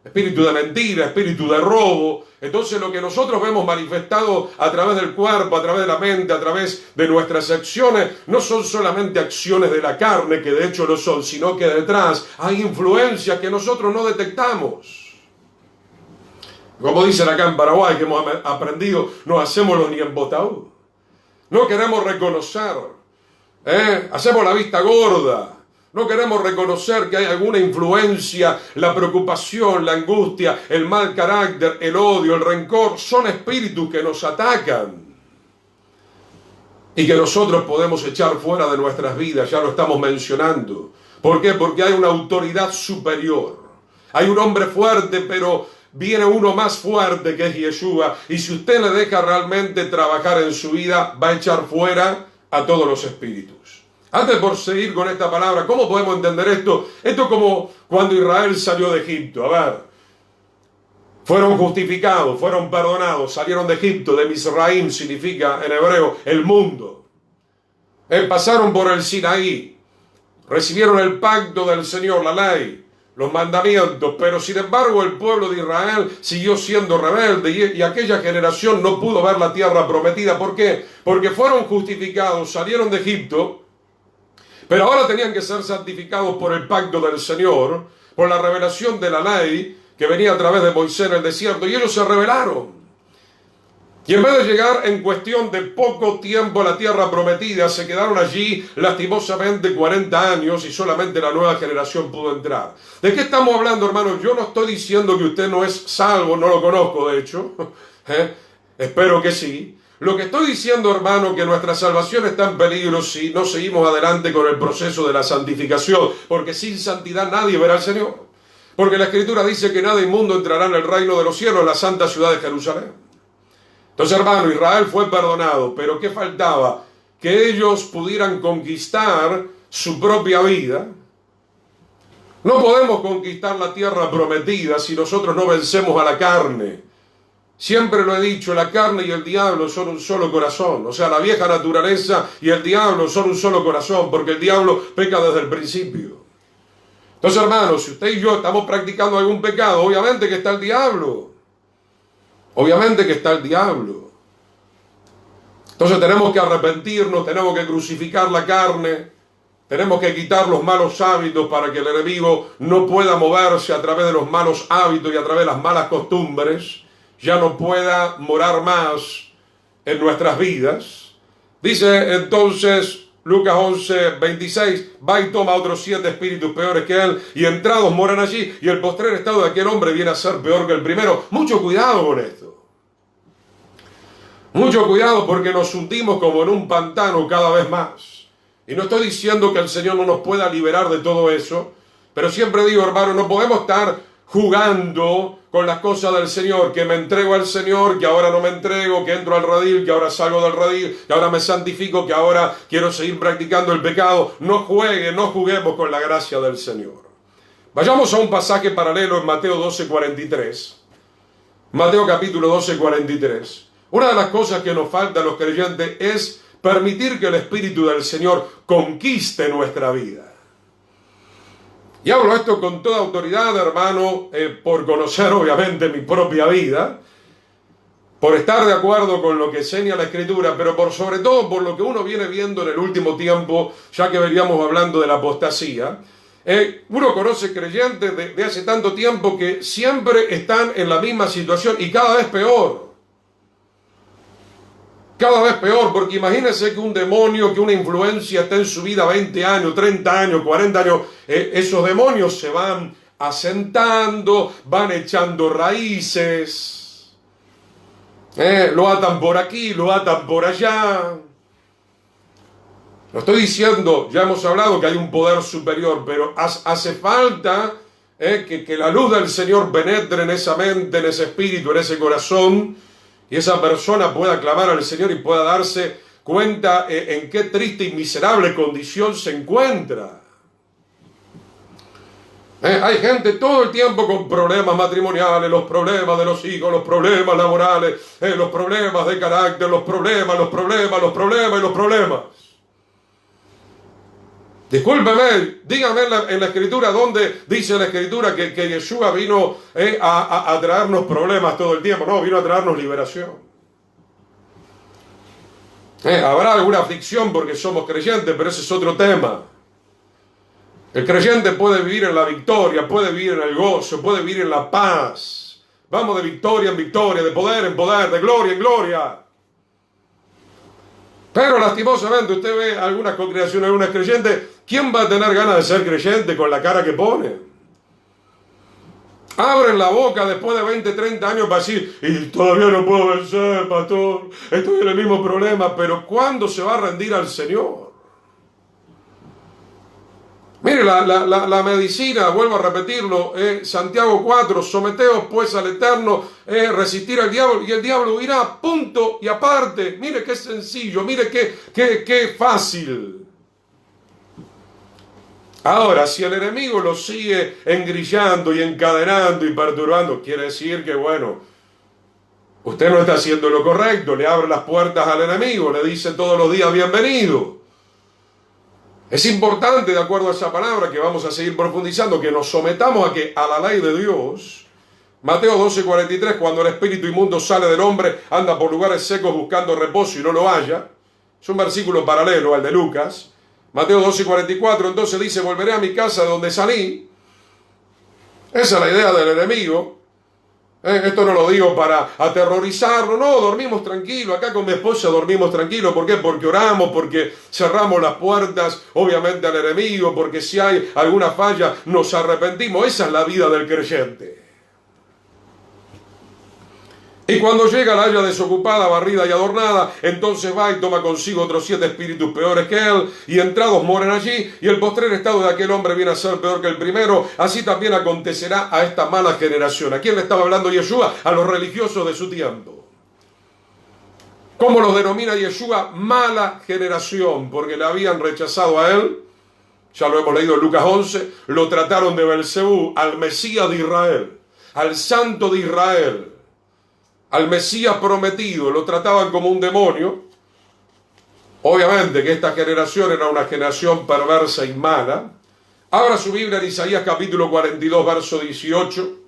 espíritu de mentira, espíritu de robo. Entonces lo que nosotros vemos manifestado a través del cuerpo, a través de la mente, a través de nuestras acciones, no son solamente acciones de la carne, que de hecho lo son, sino que detrás hay influencias que nosotros no detectamos. Como dicen acá en Paraguay, que hemos aprendido, no hacemos los ni embotados. No queremos reconocer, hacemos la vista gorda. No queremos reconocer que hay alguna influencia, la preocupación, la angustia, el mal carácter, el odio, el rencor, son espíritus que nos atacan y que nosotros podemos echar fuera de nuestras vidas, ya lo estamos mencionando. ¿Por qué? Porque hay una autoridad superior. Hay un hombre fuerte, pero viene uno más fuerte que es Yeshua, y si usted le deja realmente trabajar en su vida, va a echar fuera a todos los espíritus. Antes por seguir con esta palabra, ¿cómo podemos entender esto? Esto es como cuando Israel salió de Egipto. A ver, fueron justificados, fueron perdonados, salieron de Egipto, de Misraim significa en hebreo el mundo. Pasaron por el Sinaí, recibieron el pacto del Señor, la ley, los mandamientos, pero sin embargo el pueblo de Israel siguió siendo rebelde y aquella generación no pudo ver la tierra prometida. ¿Por qué? Porque fueron justificados, salieron de Egipto, pero ahora tenían que ser santificados por el pacto del Señor, por la revelación de la ley que venía a través de Moisés en el desierto, y ellos se rebelaron. Y en vez de llegar en cuestión de poco tiempo a la tierra prometida, se quedaron allí lastimosamente 40 años y solamente la nueva generación pudo entrar. ¿De qué estamos hablando, hermanos? Yo no estoy diciendo que usted no es salvo, no lo conozco de hecho, espero que sí. Lo que estoy diciendo, hermano, que nuestra salvación está en peligro si no seguimos adelante con el proceso de la santificación, porque sin santidad nadie verá al Señor. Porque la Escritura dice que nada inmundo entrará en el reino de los cielos, en la santa ciudad de Jerusalén. Entonces, hermano, Israel fue perdonado, pero ¿qué faltaba? Que ellos pudieran conquistar su propia vida. No podemos conquistar la tierra prometida si nosotros no vencemos a la carne. Siempre lo he dicho, la carne y el diablo son un solo corazón. O sea, la vieja naturaleza y el diablo son un solo corazón, porque el diablo peca desde el principio. Entonces, hermanos, si usted y yo estamos practicando algún pecado, obviamente que está el diablo. Obviamente que está el diablo. Entonces tenemos que arrepentirnos, tenemos que crucificar la carne, tenemos que quitar los malos hábitos para que el enemigo no pueda moverse a través de los malos hábitos y a través de las malas costumbres, ya no pueda morar más en nuestras vidas. Dice entonces Lucas 11:26, va y toma otros 7 espíritus peores que él, y entrados moran allí, y el postrer estado de aquel hombre viene a ser peor que el primero. Mucho cuidado con esto. Mucho cuidado, porque nos hundimos como en un pantano cada vez más. Y no estoy diciendo que el Señor no nos pueda liberar de todo eso, pero siempre digo, hermano, no podemos estar jugando con las cosas del Señor, que me entrego al Señor, que ahora no me entrego, que entro al redil, que ahora salgo del redil, que ahora me santifico, que ahora quiero seguir practicando el pecado. No juguemos con la gracia del Señor. Vayamos a un pasaje paralelo en Mateo 12:43. Mateo capítulo 12:43. Una de las cosas que nos falta a los creyentes es permitir que el Espíritu del Señor conquiste nuestra vida. Y hablo esto con toda autoridad, hermano, por conocer obviamente mi propia vida, por estar de acuerdo con lo que enseña la Escritura, pero por sobre todo por lo que uno viene viendo en el último tiempo, ya que veníamos hablando de la apostasía. Uno conoce creyentes de hace tanto tiempo que siempre están en la misma situación y cada vez peor. Cada vez peor, porque imagínense que un demonio, que una influencia está en su vida 20 años, 30 años, 40 años. Esos demonios se van asentando, van echando raíces. Lo atan por aquí, lo atan por allá. No estoy diciendo, ya hemos hablado que hay un poder superior, pero hace falta que la luz del Señor penetre en esa mente, en ese espíritu, en ese corazón, y esa persona pueda clamar al Señor y pueda darse cuenta en qué triste y miserable condición se encuentra. Hay gente todo el tiempo con problemas matrimoniales, los problemas de los hijos, los problemas laborales, los problemas de carácter, los problemas. Discúlpeme, dígame en la Escritura dónde dice la Escritura que Yeshua vino a traernos problemas todo el tiempo. No, vino a traernos liberación. Habrá alguna aflicción porque somos creyentes, pero ese es otro tema. El creyente puede vivir en la victoria, puede vivir en el gozo, puede vivir en la paz, Vamos de victoria en victoria, de poder en poder, de gloria en gloria. Pero lastimosamente usted ve algunas congregaciones, algunas creyentes. ¿Quién va a tener ganas de ser creyente con la cara que pone? Abren la boca después de 20, 30 años para decir, y todavía no puedo vencer, pastor, estoy en el mismo problema. Pero ¿cuándo se va a rendir al Señor? Mire, la medicina, vuelvo a repetirlo, Santiago 4, someteos pues al Eterno, resistir al diablo, y el diablo huirá, punto y aparte. Mire qué sencillo, mire qué fácil. Ahora, si el enemigo lo sigue engrillando y encadenando y perturbando, quiere decir que, bueno, usted no está haciendo lo correcto, le abre las puertas al enemigo, le dice todos los días bienvenido. Es importante, de acuerdo a esa palabra que vamos a seguir profundizando, que nos sometamos a la ley de Dios. Mateo 12:43, cuando el espíritu inmundo sale del hombre, anda por lugares secos buscando reposo y no lo halla. Es un versículo paralelo al de Lucas. Mateo 12:44, entonces dice, volveré a mi casa de donde salí. Esa es la idea del enemigo. Esto no lo digo para aterrorizarlo, no, dormimos tranquilo, acá con mi esposa dormimos tranquilo. ¿Por qué? Porque oramos, porque cerramos las puertas, obviamente, al enemigo, porque si hay alguna falla nos arrepentimos. Esa es la vida del creyente. Y cuando llega la halla desocupada, barrida y adornada, entonces va y toma consigo otros 7 espíritus peores que él, y entrados moren allí, y el postrer estado de aquel hombre viene a ser peor que el primero. Así también acontecerá a esta mala generación. ¿A quién le estaba hablando Yeshua? A los religiosos de su tiempo. ¿Cómo los denomina Yeshua? Mala generación, porque le habían rechazado a él. Ya lo hemos leído en Lucas 11. Lo trataron de Belcebú, al Mesías de Israel, al Santo de Israel, al Mesías prometido, lo trataban como un demonio. Obviamente que esta generación era una generación perversa y mala. Abra su Biblia en Isaías capítulo 42, verso 18.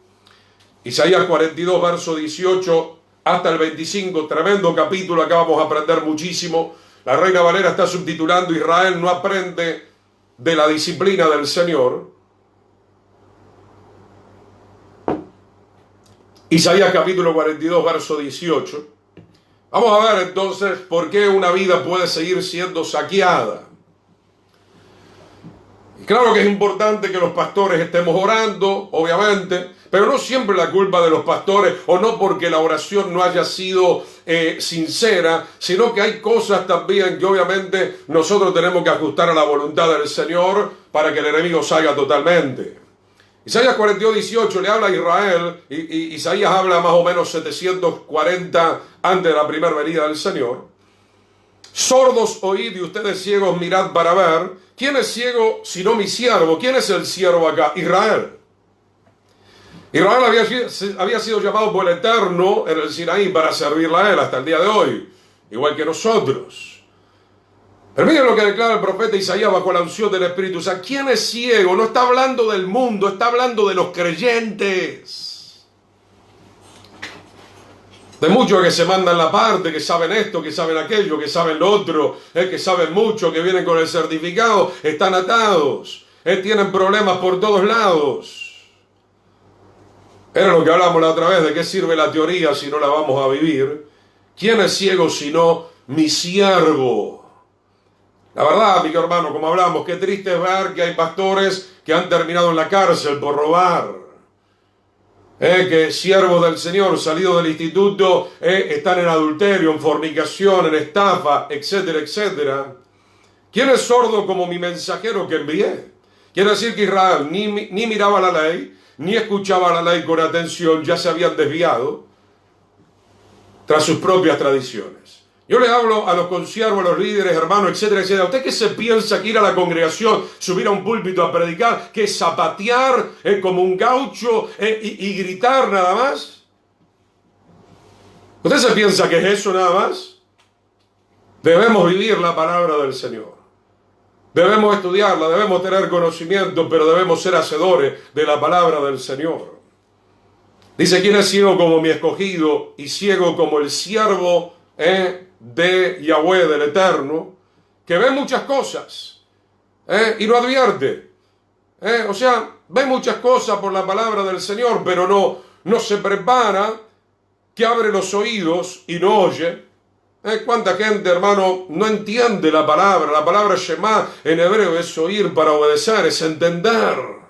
Isaías 42, verso 18 hasta el 25, tremendo capítulo, acá vamos a aprender muchísimo. La Reina Valera está subtitulando, Israel no aprende de la disciplina del Señor. Isaías capítulo 42, verso 18. Vamos a ver entonces por qué una vida puede seguir siendo saqueada. Y claro que es importante que los pastores estemos orando, obviamente, pero no siempre la culpa de los pastores, o no porque la oración no haya sido sincera, sino que hay cosas también que obviamente nosotros tenemos que ajustar a la voluntad del Señor para que el enemigo salga totalmente. Isaías 42, 18 le habla a Israel, y Isaías habla más o menos 740 antes de la primera venida del Señor. Sordos oíd y ustedes ciegos mirad para ver. ¿Quién es ciego sino mi siervo? ¿Quién es el siervo acá? Israel. Israel había sido llamado por el Eterno en el Sinaí para servirle a él hasta el día de hoy, igual que nosotros. Pero miren lo que declara el profeta Isaías bajo la unción del Espíritu. O sea, ¿quién es ciego? No está hablando del mundo, está hablando de los creyentes. De muchos que se mandan la parte, que saben esto, que saben aquello, que saben lo otro, que saben mucho, que vienen con el certificado, están atados, tienen problemas por todos lados. Era lo que hablamos la otra vez, de qué sirve la teoría si no la vamos a vivir. ¿Quién es ciego sino mi siervo? La verdad, mi hermano, como hablamos, qué triste es ver que hay pastores que han terminado en la cárcel por robar. Que siervos del Señor, salidos del instituto, están en adulterio, en fornicación, en estafa, etcétera, etcétera. ¿Quién es sordo como mi mensajero que envié? Quiere decir que Israel ni miraba la ley, ni escuchaba la ley con atención, ya se habían desviado tras sus propias tradiciones. Yo le hablo a los consiervos, a los líderes, hermanos, etcétera, etcétera. ¿Usted qué se piensa que ir a la congregación, subir a un púlpito a predicar, que zapatear como un gaucho y gritar nada más? ¿Usted se piensa que es eso nada más? Debemos vivir la palabra del Señor. Debemos estudiarla, debemos tener conocimiento, pero debemos ser hacedores de la palabra del Señor. Dice, ¿quién es ciego como mi escogido y ciego como el siervo de Yahweh, del Eterno, que ve muchas cosas y no advierte? O sea, ve muchas cosas por la palabra del Señor, pero no se prepara, que abre los oídos y no oye. ¿Cuánta gente, hermano, no entiende la palabra? La palabra Shema en hebreo es oír para obedecer, es entender.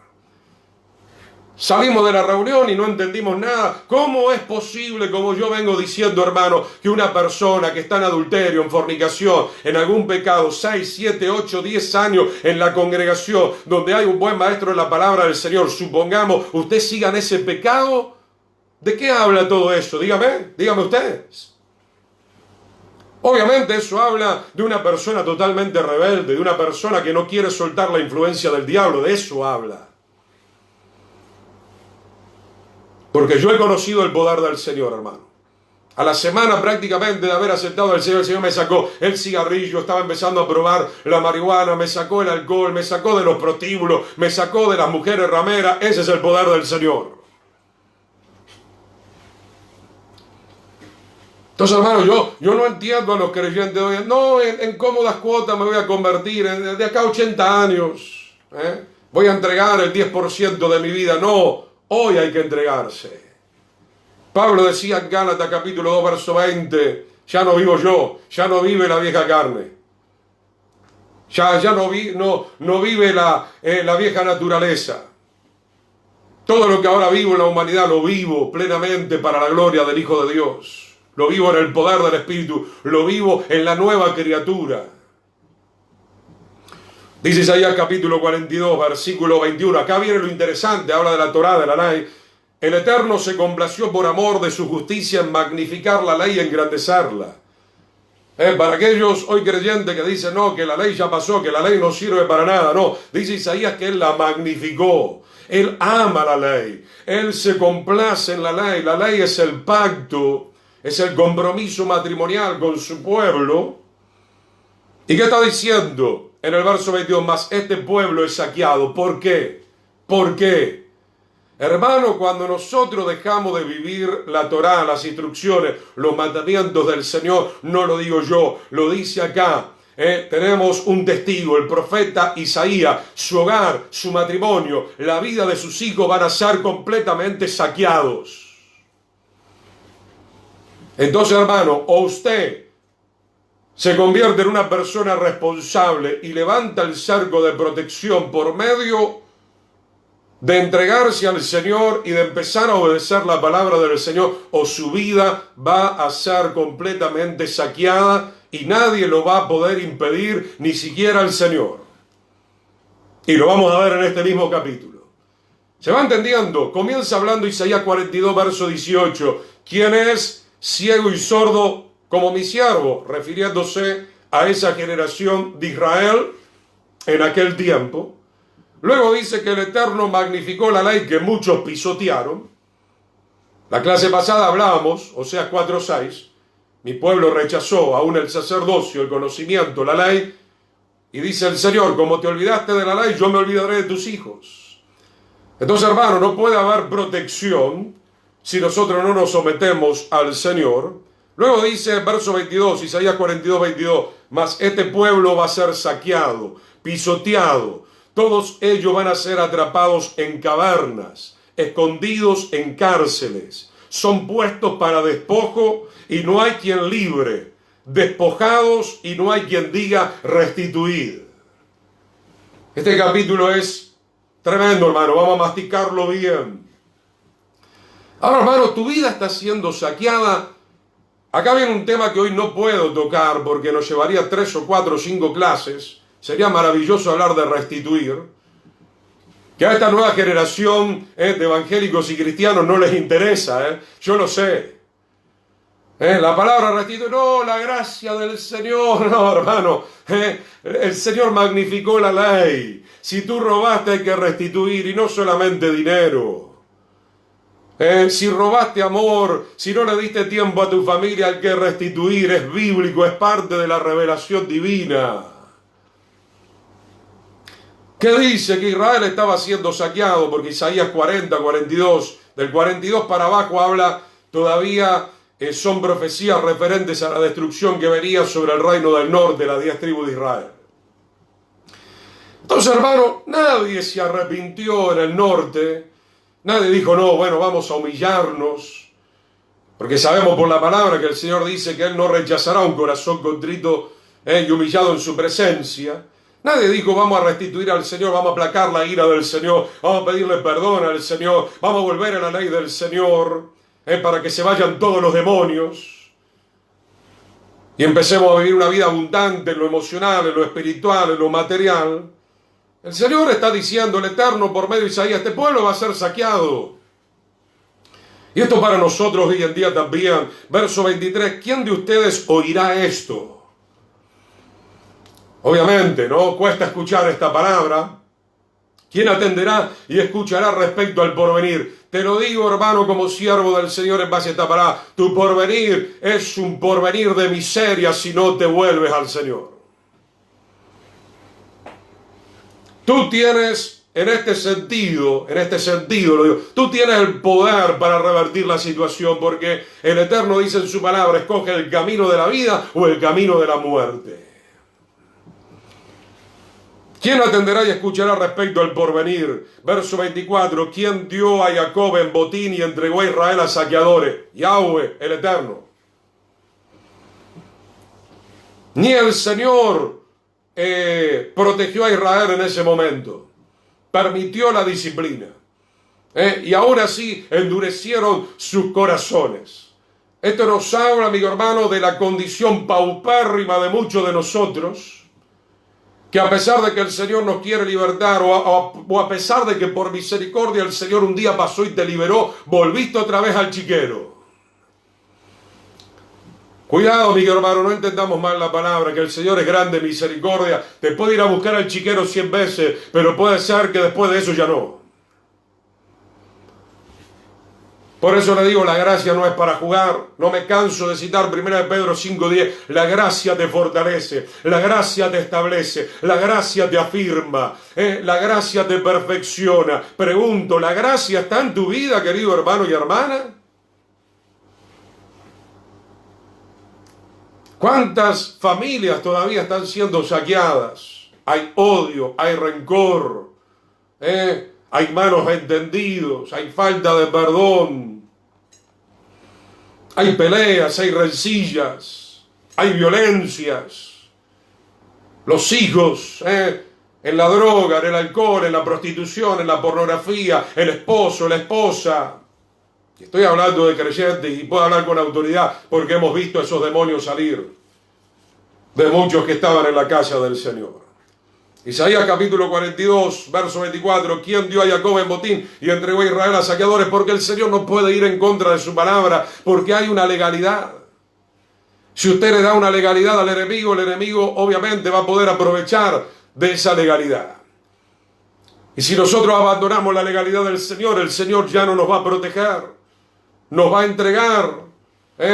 Salimos de la reunión y no entendimos nada. ¿Cómo es posible, como yo vengo diciendo, hermano, que una persona que está en adulterio, en fornicación, en algún pecado, 6, 7, 8, 10 años en la congregación, donde hay un buen maestro en la palabra del Señor, supongamos, usted siga en ese pecado? ¿De qué habla todo eso? Dígame ustedes. Obviamente eso habla de una persona totalmente rebelde, de una persona que no quiere soltar la influencia del diablo, de eso habla. Porque yo he conocido el poder del Señor, hermano. A la semana prácticamente de haber aceptado al Señor, el Señor me sacó el cigarrillo, estaba empezando a probar la marihuana, me sacó el alcohol, me sacó de los prostíbulos, me sacó de las mujeres rameras. Ese es el poder del Señor. Entonces, hermano, yo no entiendo a los creyentes de hoy. No, en cómodas cuotas me voy a convertir, de acá a 80 años. Voy a entregar el 10% de mi vida. No. Hoy hay que entregarse. Pablo decía en Gálatas capítulo 2, verso 20, ya no vivo yo, ya no vive la vieja carne. Ya no vive la vieja naturaleza. Todo lo que ahora vivo en la humanidad lo vivo plenamente para la gloria del Hijo de Dios. Lo vivo en el poder del Espíritu, lo vivo en la nueva criatura. Dice Isaías capítulo 42, versículo 21. Acá viene lo interesante, habla de la Torá, de la ley. El Eterno se complació por amor de su justicia en magnificar la ley y engrandecerla. Para aquellos hoy creyentes que dicen, no, que la ley ya pasó, que la ley no sirve para nada. No, dice Isaías que Él la magnificó. Él ama la ley. Él se complace en la ley. La ley es el pacto, es el compromiso matrimonial con su pueblo. ¿Y qué está diciendo? En el verso 22, mas este pueblo es saqueado. ¿Por qué? ¿Por qué? Hermano, cuando nosotros dejamos de vivir la Torá, las instrucciones, los mandamientos del Señor, no lo digo yo, lo dice acá. Tenemos un testigo, el profeta Isaías. Su hogar, su matrimonio, la vida de sus hijos van a ser completamente saqueados. Entonces, hermano, o usted se convierte en una persona responsable y levanta el cerco de protección por medio de entregarse al Señor y de empezar a obedecer la palabra del Señor, o su vida va a ser completamente saqueada y nadie lo va a poder impedir, ni siquiera el Señor. Y lo vamos a ver en este mismo capítulo. ¿Se va entendiendo? Comienza hablando Isaías 42, verso 18. ¿Quién es ciego y sordo como mi siervo? Refiriéndose a esa generación de Israel en aquel tiempo. Luego dice que el Eterno magnificó la ley que muchos pisotearon. La clase pasada hablábamos, Oseas 4:6, mi pueblo rechazó aún el sacerdocio, el conocimiento, la ley, y dice el Señor, como te olvidaste de la ley, yo me olvidaré de tus hijos. Entonces, hermano, no puede haber protección si nosotros no nos sometemos al Señor. Luego dice el verso 22, Isaías 42, 22, mas este pueblo va a ser saqueado, pisoteado, todos ellos van a ser atrapados en cavernas, escondidos en cárceles, son puestos para despojo y no hay quien libre, despojados y no hay quien diga restituir. Este capítulo es tremendo, hermano, vamos a masticarlo bien. Ahora, hermano, tu vida está siendo saqueada. Acá viene un tema que hoy no puedo tocar porque nos llevaría 3 o 4 o 5 clases. Sería maravilloso hablar de restituir. Que a esta nueva generación de evangélicos y cristianos no les interesa, yo lo sé. La palabra restituir, no, la gracia del Señor, no, hermano. El Señor magnificó la ley. Si tú robaste hay que restituir, y no solamente dinero. Si robaste amor, si no le diste tiempo a tu familia, hay que restituir. Es bíblico, es parte de la revelación divina. ¿Qué dice? Que Israel estaba siendo saqueado, porque Isaías 40, 42, del 42 para abajo habla, todavía son profecías referentes a la destrucción que venía sobre el reino del norte, las 10 tribus de Israel. Entonces, hermano, nadie se arrepintió en el norte, Nadie dijo, no, bueno, vamos a humillarnos, porque sabemos por la palabra que el Señor dice que Él no rechazará un corazón contrito y humillado en su presencia. Nadie dijo, vamos a restituir al Señor, vamos a aplacar la ira del Señor, vamos a pedirle perdón al Señor, vamos a volver a la ley del Señor, para que se vayan todos los demonios y empecemos a vivir una vida abundante en lo emocional, en lo espiritual, en lo material. El Señor está diciendo, el Eterno, por medio de Isaías, este pueblo va a ser saqueado. Y esto para nosotros hoy en día también. Verso 23, ¿quién de ustedes oirá esto? Obviamente, ¿no? Cuesta escuchar esta palabra. ¿Quién atenderá y escuchará respecto al porvenir? Te lo digo, hermano, como siervo del Señor en base a esta palabra. Tu porvenir es un porvenir de miseria si no te vuelves al Señor. Tú tienes, en este sentido lo digo, tú tienes el poder para revertir la situación, porque el Eterno dice en su palabra, escoge el camino de la vida o el camino de la muerte. ¿Quién atenderá y escuchará respecto al porvenir? Verso 24, ¿quién dio a Jacob en botín y entregó a Israel a saqueadores? Yahweh, el Eterno. Ni el Señor protegió a Israel en ese momento. Permitió la disciplina. Y aún así endurecieron sus corazones. Esto nos habla, amigo hermano, de la condición paupérrima de muchos de nosotros, que a pesar de que el Señor nos quiere libertar, o a pesar de que por misericordia el Señor un día pasó y te liberó, volviste otra vez al chiquero. Cuidado, amigo hermano, no entendamos mal la palabra, que el Señor es grande misericordia, te puede ir a buscar al chiquero 100 veces, pero puede ser que después de eso ya no. Por eso le digo, la gracia no es para jugar. No me canso de citar 1 Pedro 5:10. La gracia te fortalece, la gracia te establece, la gracia te afirma, la gracia te perfecciona. Pregunto, ¿la gracia está en tu vida, querido hermano y hermana? ¿Cuántas familias todavía están siendo saqueadas? Hay odio, hay rencor, hay malos entendidos, hay falta de perdón, hay peleas, hay rencillas, hay violencias. Los hijos, en la droga, en el alcohol, en la prostitución, en la pornografía, el esposo, la esposa. Estoy hablando de creyentes y puedo hablar con autoridad porque hemos visto a esos demonios salir de muchos que estaban en la casa del Señor. Isaías capítulo 42, verso 24, ¿quién dio a Jacob en botín y entregó a Israel a saqueadores? Porque el Señor no puede ir en contra de su palabra, porque hay una legalidad. Si usted le da una legalidad al enemigo, el enemigo obviamente va a poder aprovechar de esa legalidad. Y si nosotros abandonamos la legalidad del Señor, el Señor ya no nos va a proteger, nos va a entregar,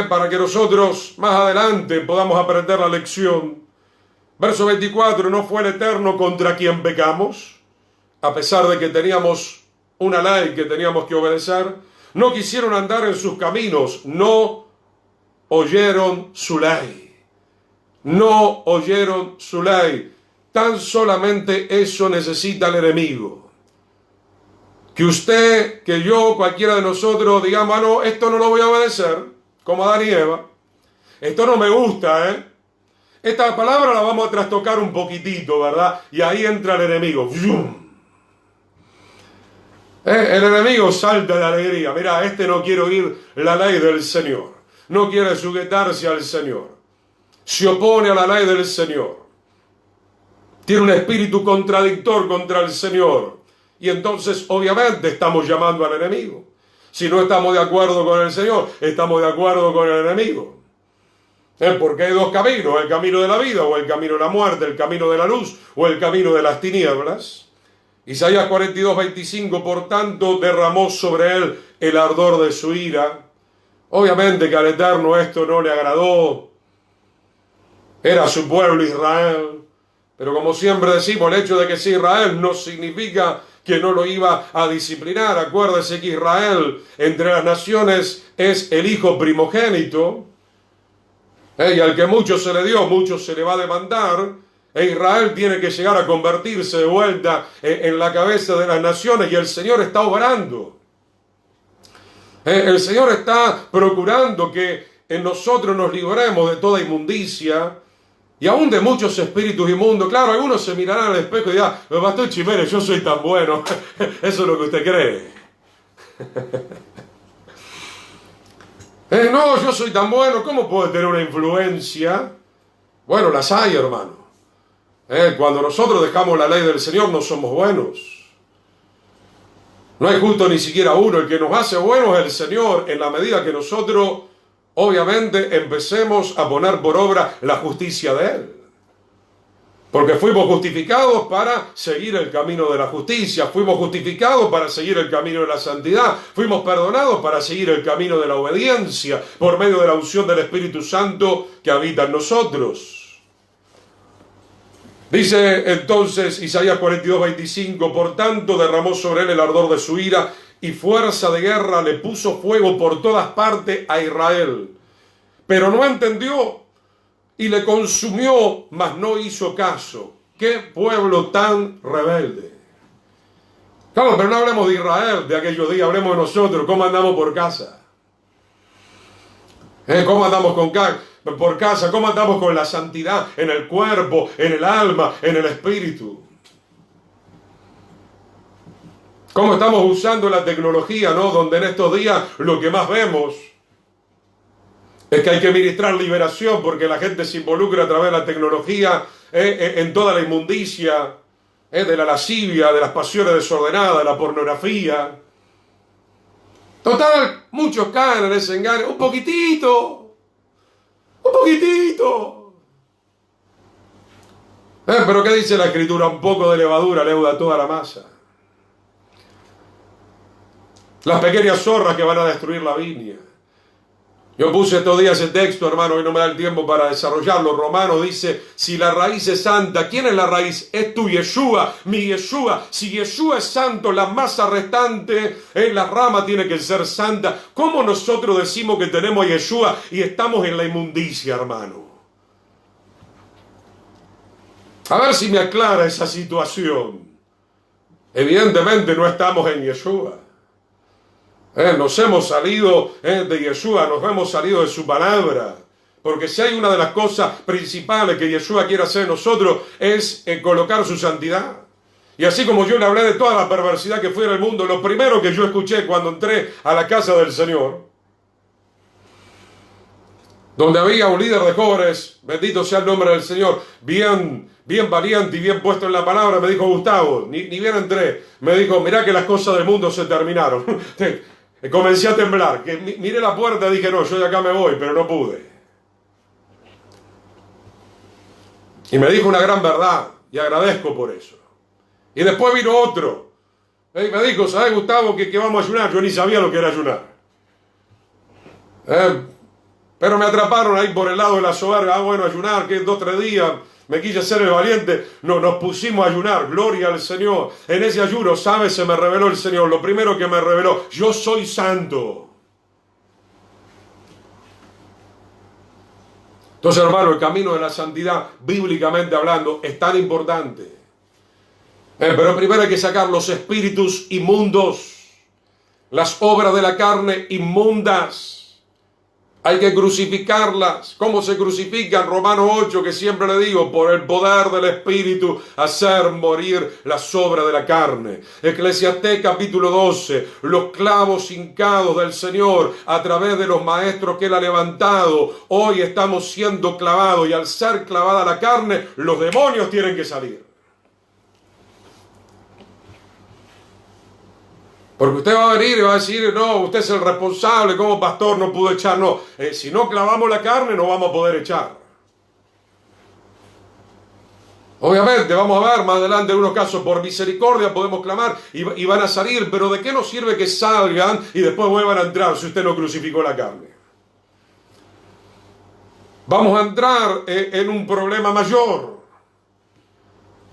para que nosotros más adelante podamos aprender la lección. Verso 24, ¿no fue el Eterno contra quien pecamos? A pesar de que teníamos una ley que teníamos que obedecer, no quisieron andar en sus caminos, no oyeron su ley. No oyeron su ley. Tan solamente eso necesita el enemigo. Que usted, que yo, cualquiera de nosotros digamos, ah, no, esto no lo voy a obedecer, como Adán y Eva. Esto no me gusta, Esta palabra la vamos a trastocar un poquitito, ¿verdad? Y ahí entra el enemigo. El enemigo salta de alegría. Mira, este no quiere oír la ley del Señor. No quiere sujetarse al Señor. Se opone a la ley del Señor. Tiene un espíritu contradictor contra el Señor. Y entonces, obviamente, estamos llamando al enemigo. Si no estamos de acuerdo con el Señor, estamos de acuerdo con el enemigo. Porque hay dos caminos, el camino de la vida o el camino de la muerte, el camino de la luz o el camino de las tinieblas. Isaías 42, 25, por tanto derramó sobre él el ardor de su ira. Obviamente que al Eterno esto no le agradó. Era su pueblo Israel. Pero como siempre decimos, el hecho de que sea Israel no significa que no lo iba a disciplinar. Acuérdese que Israel entre las naciones es el hijo primogénito. Y al que mucho se le dio, mucho se le va a demandar. Israel tiene que llegar a convertirse de vuelta en la cabeza de las naciones y el Señor está obrando. El Señor está procurando que en nosotros nos libremos de toda inmundicia y aún de muchos espíritus inmundos. Claro, algunos se mirarán al espejo y dirán, pastor Jiménez, yo soy tan bueno. Eso es lo que usted cree. No, yo soy tan bueno, ¿cómo puedo tener una influencia? Bueno, las hay, hermano. Cuando nosotros dejamos la ley del Señor no somos buenos. No hay justo ni siquiera uno. El que nos hace buenos es el Señor, en la medida que nosotros, obviamente, empecemos a poner por obra la justicia de Él. Porque fuimos justificados para seguir el camino de la justicia, fuimos justificados para seguir el camino de la santidad, fuimos perdonados para seguir el camino de la obediencia, por medio de la unción del Espíritu Santo que habita en nosotros. Dice entonces Isaías 42:25, por tanto derramó sobre él el ardor de su ira y fuerza de guerra le puso fuego por todas partes a Israel. Pero no entendió y le consumió, mas no hizo caso. ¡Qué pueblo tan rebelde! Claro, pero no hablemos de Israel de aquellos días, hablemos de nosotros, cómo andamos por casa. ¿Cómo andamos por casa? ¿Cómo andamos con la santidad en el cuerpo, en el alma, en el espíritu? ¿Cómo estamos usando la tecnología, no? Donde en estos días lo que más vemos es que hay que ministrar liberación porque la gente se involucra a través de la tecnología en toda la inmundicia, de la lascivia, de las pasiones desordenadas, de la pornografía. Total, muchos caen en ese engaño. Un poquitito. Pero ¿qué dice la Escritura? Un poco de levadura leuda toda la masa. Las pequeñas zorras que van a destruir la viña. Yo puse estos días ese texto, hermano, y no me da el tiempo para desarrollarlo. Romano dice, si la raíz es santa, ¿quién es la raíz? Es tu Yeshua, mi Yeshua. Si Yeshua es santo, la masa restante, la rama tiene que ser santa. ¿Cómo nosotros decimos que tenemos a Yeshua y estamos en la inmundicia, hermano? A ver si me aclara esa situación. Evidentemente no estamos en Yeshua. Nos hemos salido de Yeshua, nos hemos salido de su palabra. Porque si hay una de las cosas principales que Yeshua quiere hacer en nosotros es colocar su santidad. Y así como yo le hablé de toda la perversidad que fue en el mundo, lo primero que yo escuché cuando entré a la casa del Señor, donde había un líder de jóvenes, bendito sea el nombre del Señor, bien valiente y bien puesto en la palabra, me dijo, Gustavo, ni bien entré, me dijo, mirá que las cosas del mundo se terminaron. Comencé a temblar, que miré la puerta y dije, no, yo de acá me voy, pero no pude. Y me dijo una gran verdad, y agradezco por eso. Y después vino otro, y me dijo, ¿sabes, Gustavo, que vamos a ayunar? Yo ni sabía lo que era ayunar. Pero me atraparon ahí por el lado de la soberbia, bueno, ayunar, que 2 o 3 días... Me quise ser el valiente. No, nos pusimos a ayunar. Gloria al Señor. En ese ayuno, ¿sabes? Se me reveló el Señor. Lo primero que me reveló, yo soy santo. Entonces, hermano, el camino de la santidad, bíblicamente hablando, es tan importante. Pero primero hay que sacar los espíritus inmundos, las obras de la carne inmundas. Hay que crucificarlas. ¿Cómo se crucifican? Romanos 8, que siempre le digo, por el poder del Espíritu, hacer morir las obras de la carne. Eclesiastés capítulo 12, los clavos hincados del Señor a través de los maestros que Él ha levantado. Hoy estamos siendo clavados y al ser clavada la carne, los demonios tienen que salir. Porque usted va a venir y va a decir, no, usted es el responsable, como pastor no pudo echar. No, si no clavamos la carne no vamos a poder echar. Obviamente, vamos a ver más adelante en unos casos por misericordia podemos clamar y van a salir, pero ¿de qué nos sirve que salgan y después vuelvan a entrar si usted no crucificó la carne? Vamos a entrar en un problema mayor.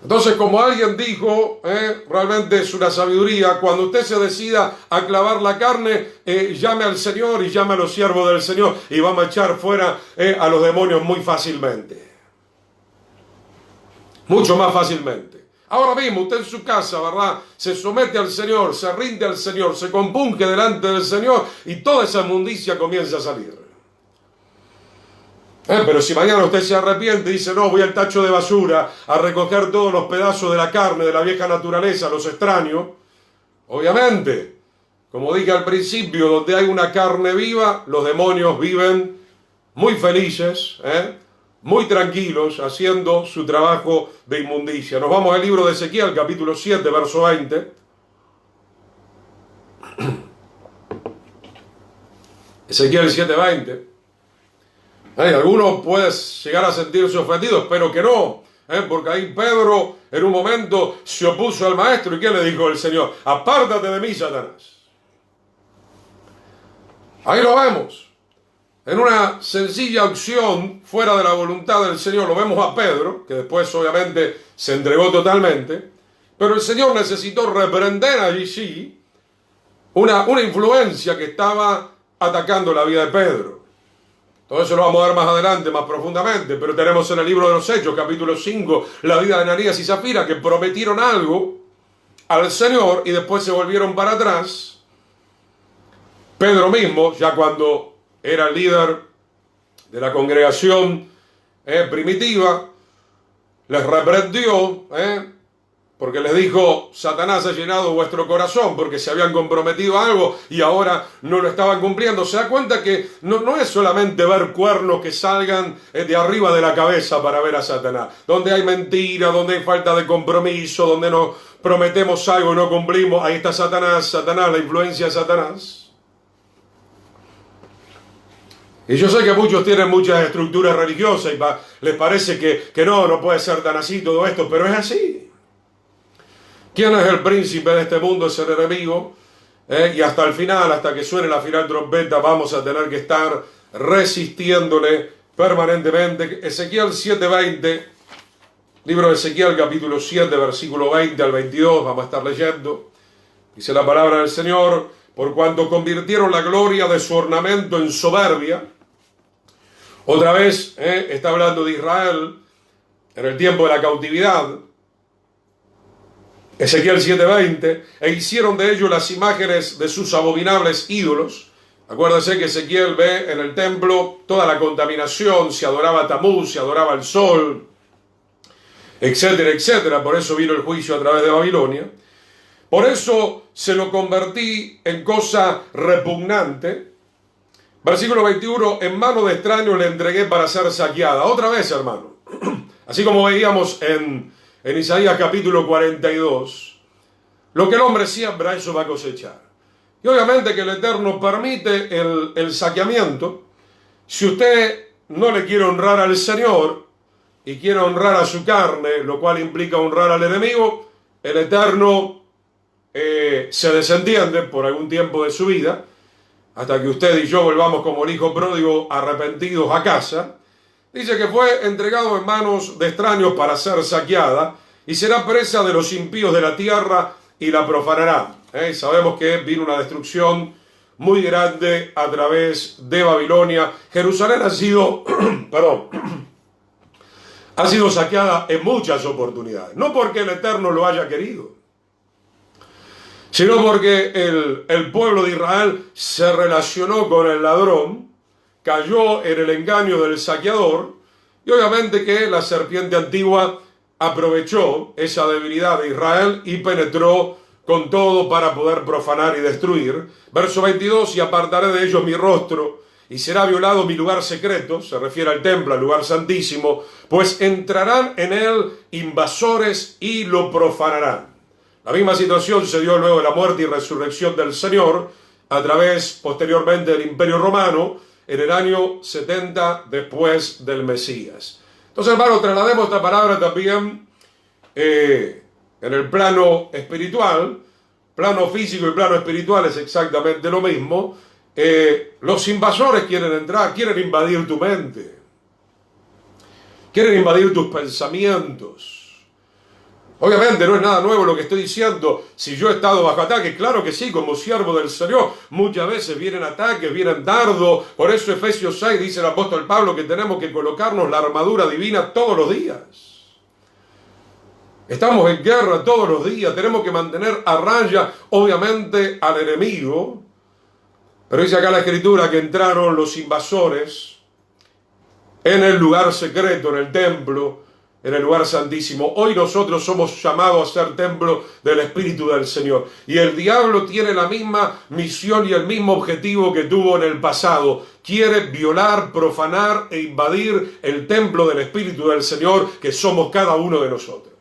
Entonces, como alguien dijo, realmente es una sabiduría, cuando usted se decida a clavar la carne, llame al Señor y llame a los siervos del Señor y vamos a echar fuera a los demonios muy fácilmente. Mucho más fácilmente. Ahora mismo usted en su casa, ¿verdad? Se somete al Señor, se rinde al Señor, se compunge delante del Señor y toda esa inmundicia comienza a salir. Pero si mañana usted se arrepiente y dice, no, voy al tacho de basura a recoger todos los pedazos de la carne, de la vieja naturaleza, los extraños, obviamente, como dije al principio, donde hay una carne viva, los demonios viven muy felices, muy tranquilos, haciendo su trabajo de inmundicia. Nos vamos al libro de Ezequiel, capítulo 7, verso 20. Ezequiel 7:20. Algunos pueden llegar a sentirse ofendidos, pero que no, porque ahí Pedro en un momento se opuso al maestro. ¿Y qué le dijo el Señor? Apártate de mí, Satanás. Ahí lo vemos. En una sencilla opción fuera de la voluntad del Señor, lo vemos a Pedro, que después obviamente se entregó totalmente, pero el Señor necesitó reprender allí sí una influencia que estaba atacando la vida de Pedro. Todo eso lo vamos a ver más adelante, más profundamente, pero tenemos en el libro de los Hechos, capítulo 5, la vida de Ananías y Zafira, que prometieron algo al Señor y después se volvieron para atrás. Pedro mismo, ya cuando era el líder de la congregación primitiva, les reprendió, porque les dijo, Satanás ha llenado vuestro corazón, porque se habían comprometido a algo y ahora no lo estaban cumpliendo. Se da cuenta que no es solamente ver cuernos que salgan de arriba de la cabeza para ver a Satanás, donde hay mentira, donde hay falta de compromiso, donde nos prometemos algo y no cumplimos, ahí está Satanás, la influencia de Satanás. Y yo sé que muchos tienen muchas estructuras religiosas y les parece que no puede ser tan así todo esto, pero es así. ¿Quién es el príncipe de este mundo? Es el enemigo. Y hasta el final, hasta que suene la final trompeta, vamos a tener que estar resistiéndole permanentemente. Ezequiel 7:20, libro de Ezequiel capítulo 7, versículo 20 al 22, vamos a estar leyendo. Dice la palabra del Señor: por cuanto convirtieron la gloria de su ornamento en soberbia. Otra vez está hablando de Israel en el tiempo de la cautividad. Ezequiel 7:20, e hicieron de ellos las imágenes de sus abominables ídolos. Acuérdense que Ezequiel ve en el templo toda la contaminación, se adoraba a Tamuz, se adoraba al sol, etcétera, etcétera. Por eso vino el juicio a través de Babilonia. Por eso se lo convertí en cosa repugnante. Versículo 21, en mano de extraños le entregué para ser saqueada. Otra vez, hermano. Así como veíamos en Isaías capítulo 42, lo que el hombre siembra, eso va a cosechar. Y obviamente que el Eterno permite el saqueamiento. Si usted no le quiere honrar al Señor y quiere honrar a su carne, lo cual implica honrar al enemigo, el Eterno se desentiende por algún tiempo de su vida, hasta que usted y yo volvamos como el hijo pródigo arrepentidos a casa. Dice que fue entregado en manos de extraños para ser saqueada y será presa de los impíos de la tierra y la profanará. Sabemos que vino una destrucción muy grande a través de Babilonia. Jerusalén ha sido, ha sido saqueada en muchas oportunidades. No porque el Eterno lo haya querido, sino porque el pueblo de Israel se relacionó con el ladrón, cayó en el engaño del saqueador, y obviamente que la serpiente antigua aprovechó esa debilidad de Israel y penetró con todo para poder profanar y destruir. Verso 22, y apartaré de ellos mi rostro, y será violado mi lugar secreto, se refiere al templo, al lugar santísimo, pues entrarán en él invasores y lo profanarán. La misma situación se dio luego de la muerte y resurrección del Señor, a través posteriormente del Imperio Romano, en el año 70 después del Mesías. Entonces, hermano, traslademos esta palabra también en el plano espiritual. Plano físico y plano espiritual es exactamente lo mismo. Los invasores quieren entrar, quieren invadir tu mente, quieren invadir tus pensamientos. Obviamente no es nada nuevo lo que estoy diciendo. Si yo he estado bajo ataque, claro que sí, como siervo del Señor. Muchas veces vienen ataques, vienen dardos. Por eso Efesios 6 dice el apóstol Pablo que tenemos que colocarnos la armadura divina todos los días. Estamos en guerra todos los días, tenemos que mantener a raya, obviamente, al enemigo. Pero dice acá la Escritura que entraron los invasores en el lugar secreto, en el templo, en el lugar santísimo. Hoy nosotros somos llamados a ser templo del Espíritu del Señor. Y el diablo tiene la misma misión y el mismo objetivo que tuvo en el pasado. Quiere violar, profanar e invadir el templo del Espíritu del Señor, que somos cada uno de nosotros.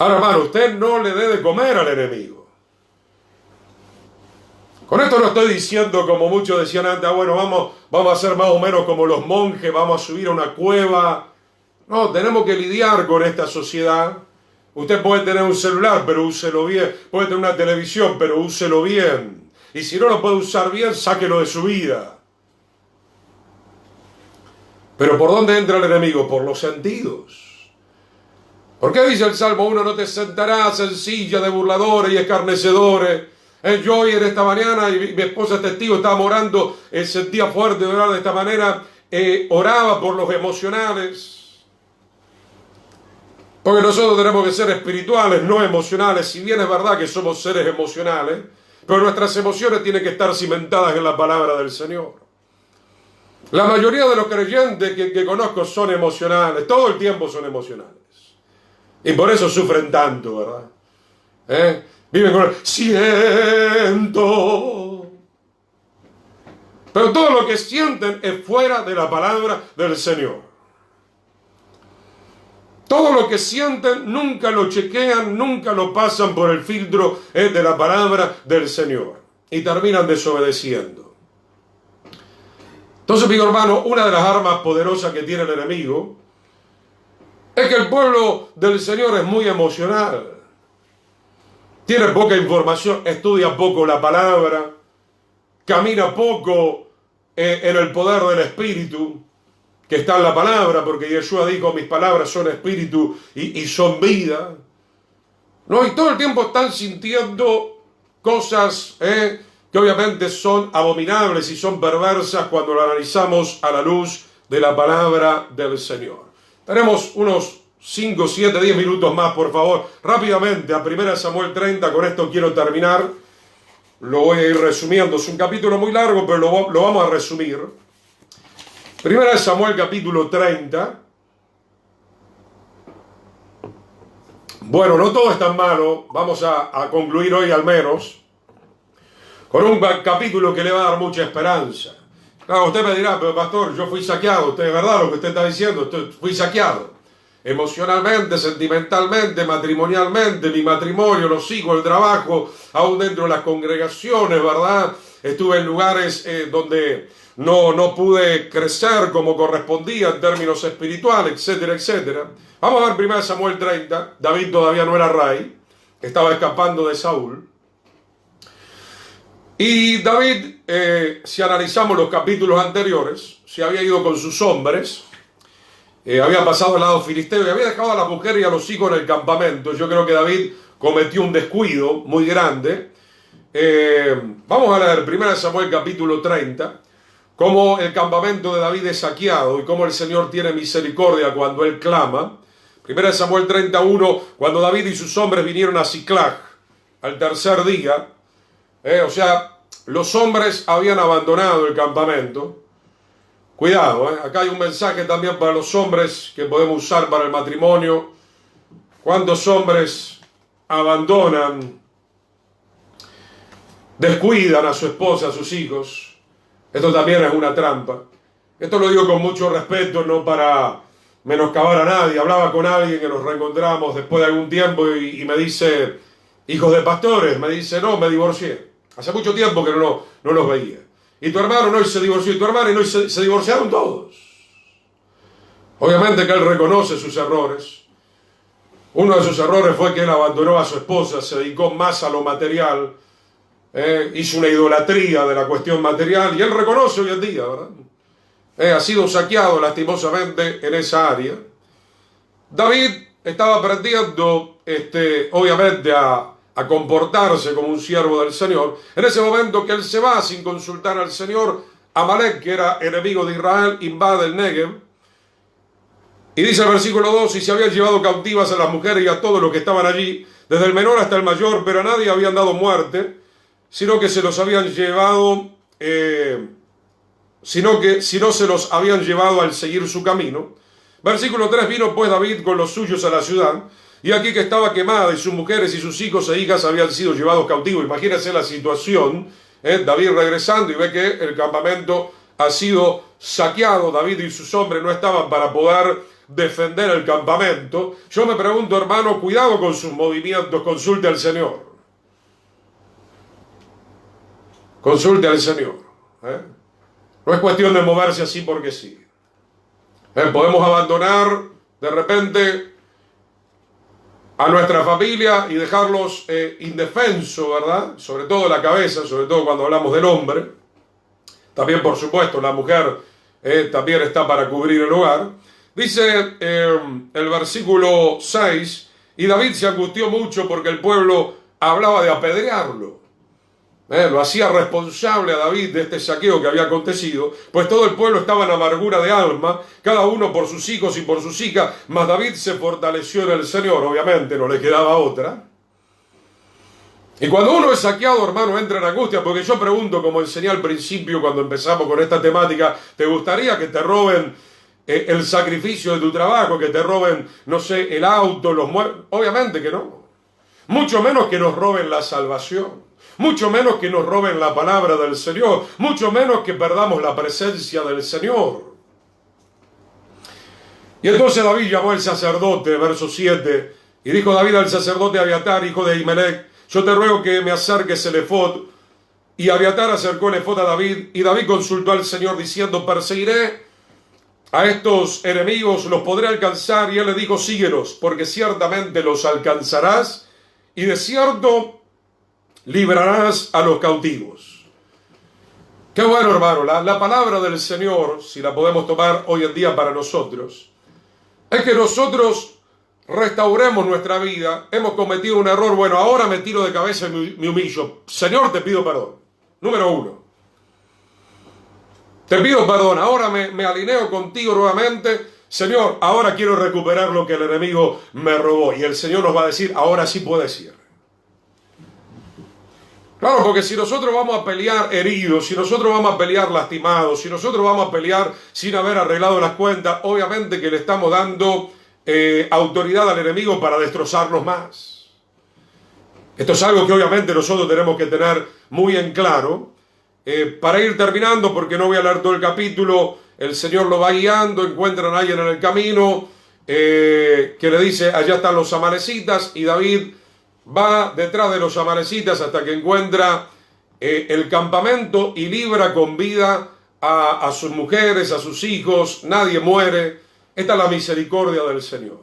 Ahora, hermano, usted no le dé de comer al enemigo. Con esto no estoy diciendo, como muchos decían antes, bueno, vamos a ser más o menos como los monjes, vamos a subir a una cueva. No, tenemos que lidiar con esta sociedad. Usted puede tener un celular, pero úselo bien. Puede tener una televisión, pero úselo bien. Y si no lo puede usar bien, sáquelo de su vida. Pero ¿por dónde entra el enemigo? Por los sentidos. ¿Por qué dice el Salmo 1? No te sentarás en silla de burladores y escarnecedores. Yo hoy en esta mañana, y mi esposa es testigo, estábamos orando, sentía fuerte de orar de esta manera, oraba por los emocionales. Porque nosotros tenemos que ser espirituales, no emocionales. Si bien es verdad que somos seres emocionales, pero nuestras emociones tienen que estar cimentadas en la palabra del Señor. La mayoría de los creyentes que conozco son emocionales, todo el tiempo son emocionales. Y por eso sufren tanto, ¿verdad? Viven con el siento. Pero todo lo que sienten es fuera de la palabra del Señor. Todo lo que sienten nunca lo chequean, nunca lo pasan por el filtro de la palabra del Señor. Y terminan desobedeciendo. Entonces, mi hermano, una de las armas poderosas que tiene el enemigo es que el pueblo del Señor es muy emocional. Tiene poca información, estudia poco la palabra, camina poco en el poder del Espíritu, que está en la palabra, porque Yeshua dijo, mis palabras son espíritu y son vida. No, y todo el tiempo están sintiendo cosas que obviamente son abominables y son perversas cuando lo analizamos a la luz de la palabra del Señor. Tenemos unos 5, 7, 10 minutos más, por favor. Rápidamente, a 1 Samuel 30, con esto quiero terminar. Lo voy a ir resumiendo. Es un capítulo muy largo, pero lo vamos a resumir. 1 Samuel capítulo 30. Bueno, no todo es tan malo. Vamos a concluir hoy al menos con un capítulo que le va a dar mucha esperanza. Claro, usted me dirá, pero pastor, yo fui saqueado. ¿Usted es verdad lo que usted está diciendo? Fui saqueado. Emocionalmente, sentimentalmente, matrimonialmente, mi matrimonio, los hijos, el trabajo, aún dentro de las congregaciones, ¿verdad? Estuve en lugares donde no pude crecer como correspondía en términos espirituales, etcétera, etcétera. Vamos a ver 1 Samuel 30. David todavía no era rey, estaba escapando de Saúl. Y David, si analizamos los capítulos anteriores, se había ido con sus hombres, había pasado al lado filisteo y había dejado a la mujer y a los hijos en el campamento. Yo creo que David cometió un descuido muy grande. Vamos a leer 1 Samuel capítulo 30, cómo el campamento de David es saqueado y cómo el Señor tiene misericordia cuando él clama. 1 Samuel 31, cuando David y sus hombres vinieron a Siclag al tercer día, o sea, los hombres habían abandonado el campamento. Cuidado, acá hay un mensaje también para los hombres que podemos usar para el matrimonio. ¿Cuántos hombres abandonan, descuidan a su esposa, a sus hijos? Esto también es una trampa. Esto lo digo con mucho respeto, no para menoscabar a nadie. Hablaba con alguien que nos reencontramos después de algún tiempo y me dice, hijos de pastores, me dice, no, me divorcié. Hace mucho tiempo que no los veía. Y tu hermano no se divorció, y tu hermana no se divorciaron todos. Obviamente que él reconoce sus errores. Uno de sus errores fue que él abandonó a su esposa, se dedicó más a lo material, hizo una idolatría de la cuestión material, y él reconoce hoy en día, ¿verdad? Ha sido saqueado lastimosamente en esa área. David estaba aprendiendo, obviamente, a comportarse como un siervo del Señor. En ese momento que él se va sin consultar al Señor, Amalek, que era enemigo de Israel, invade el Negev Y dice el versículo 2, y se habían llevado cautivas a las mujeres y a todos los que estaban allí, desde el menor hasta el mayor, pero a nadie habían dado muerte, sino que se los habían llevado, si no se los habían llevado al seguir su camino. Versículo 3, vino pues David con los suyos a la ciudad, y aquí que estaba quemada, y sus mujeres y sus hijos e hijas habían sido llevados cautivos. Imagínense la situación, David regresando y ve que el campamento ha sido saqueado. David y sus hombres no estaban para poder defender el campamento. Yo me pregunto, hermano, cuidado con sus movimientos, consulte al Señor. Consulte al Señor. No es cuestión de moverse así porque sí. Podemos abandonar de repente a nuestra familia y dejarlos indefensos, ¿verdad? Sobre todo la cabeza, sobre todo cuando hablamos del hombre. También, por supuesto, la mujer también está para cubrir el hogar. Dice el versículo 6, y David se angustió mucho porque el pueblo hablaba de apedrearlo. Lo hacía responsable a David de este saqueo que había acontecido, pues todo el pueblo estaba en amargura de alma, cada uno por sus hijos y por sus hijas, mas David se fortaleció en el Señor, obviamente no le quedaba otra. Y cuando uno es saqueado, hermano, entra en angustia, porque yo pregunto, como enseñé al principio cuando empezamos con esta temática, ¿te gustaría que te roben el sacrificio de tu trabajo, que te roben, no sé, el auto, los muebles? Obviamente que no. Mucho menos que nos roben la salvación. Mucho menos que nos roben la palabra del Señor. Mucho menos que perdamos la presencia del Señor. Y entonces David llamó al sacerdote, verso 7, y dijo David al sacerdote Abiatar, hijo de Ahimelech, yo te ruego que me acerques el efod. Y Abiatar acercó el efod a David, y David consultó al Señor diciendo, perseguiré a estos enemigos, los podré alcanzar. Y él le dijo, síguelos, porque ciertamente los alcanzarás, y de cierto librarás a los cautivos. Qué bueno, hermano, la palabra del Señor, si la podemos tomar hoy en día para nosotros, es que nosotros restauremos nuestra vida. Hemos cometido un error, bueno, ahora me tiro de cabeza y me humillo. Señor, te pido perdón. Número 1. Te pido perdón, ahora me alineo contigo nuevamente. Señor, ahora quiero recuperar lo que el enemigo me robó. Y el Señor nos va a decir, ahora sí puedes ir. Claro, porque si nosotros vamos a pelear heridos, si nosotros vamos a pelear lastimados, si nosotros vamos a pelear sin haber arreglado las cuentas, obviamente que le estamos dando autoridad al enemigo para destrozarnos más. Esto es algo que obviamente nosotros tenemos que tener muy en claro. Para ir terminando, porque no voy a leer todo el capítulo, el Señor lo va guiando, encuentran a alguien en el camino que le dice, allá están los amalecitas, y David va detrás de los amalecitas hasta que encuentra el campamento y libra con vida a sus mujeres, a sus hijos. Nadie muere. Esta es la misericordia del Señor.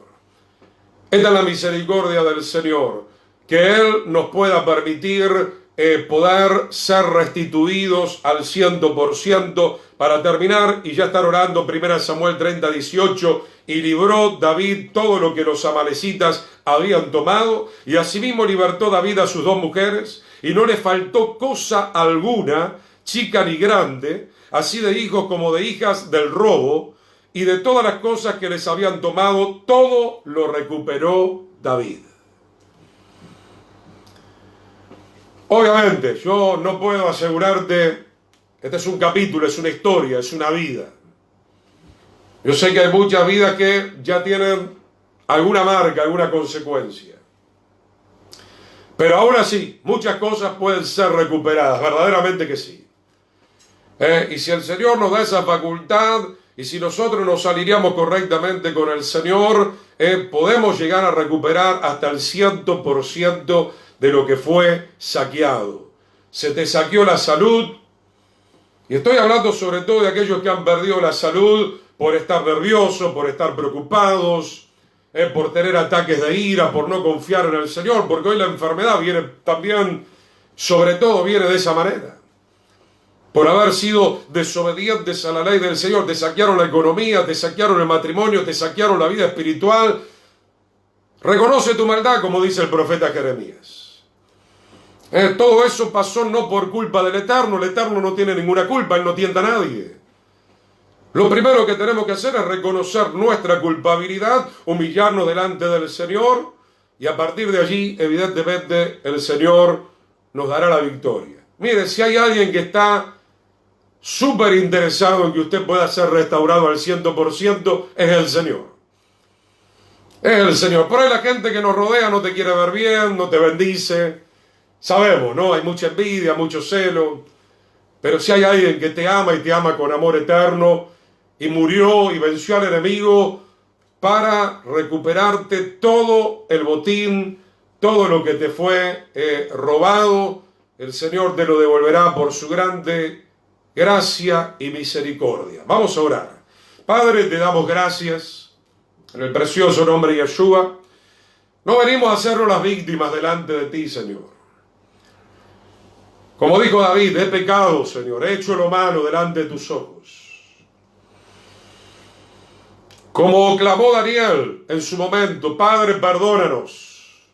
Esta es la misericordia del Señor, que Él nos pueda permitir poder ser restituidos al 100%. Para terminar y ya estar orando, 1 Samuel 30, 18, y libró David todo lo que los amalecitas habían tomado, y asimismo libertó David a sus 2 mujeres, y no le faltó cosa alguna, chica ni grande, así de hijos como de hijas del robo, y de todas las cosas que les habían tomado, todo lo recuperó David. Obviamente, yo no puedo asegurarte, este es un capítulo, es una historia, es una vida. Yo sé que hay muchas vidas que ya tienen alguna marca, alguna consecuencia. Pero aún así, muchas cosas pueden ser recuperadas, verdaderamente que sí. Y si el Señor nos da esa facultad, y si nosotros nos alineamos correctamente con el Señor, podemos llegar a recuperar hasta el 100% de lo que fue saqueado. Se te saqueó la salud, y estoy hablando sobre todo de aquellos que han perdido la salud por estar nerviosos, por estar preocupados, por tener ataques de ira, por no confiar en el Señor, porque hoy la enfermedad viene también, sobre todo viene de esa manera. Por haber sido desobedientes a la ley del Señor, te saquearon la economía, te saquearon el matrimonio, te saquearon la vida espiritual. Reconoce tu maldad, como dice el profeta Jeremías. Todo eso pasó no por culpa del Eterno. El Eterno no tiene ninguna culpa, Él no tienta a nadie. Lo primero que tenemos que hacer es reconocer nuestra culpabilidad, humillarnos delante del Señor y a partir de allí, evidentemente, el Señor nos dará la victoria. Mire, si hay alguien que está súper interesado en que usted pueda ser restaurado al 100%, es el Señor. Es el Señor. Por ahí la gente que nos rodea no te quiere ver bien, no te bendice. Sabemos, ¿no? Hay mucha envidia, mucho celo. Pero si hay alguien que te ama y te ama con amor eterno y murió y venció al enemigo para recuperarte todo el botín, todo lo que te fue robado, el Señor te lo devolverá por su grande gracia y misericordia. Vamos a orar. Padre, te damos gracias en el precioso nombre de Yeshua. No venimos a hacernos las víctimas delante de ti, Señor. Como dijo David, he pecado, Señor, he hecho lo malo delante de tus ojos. Como clamó Daniel en su momento, Padre, perdónanos,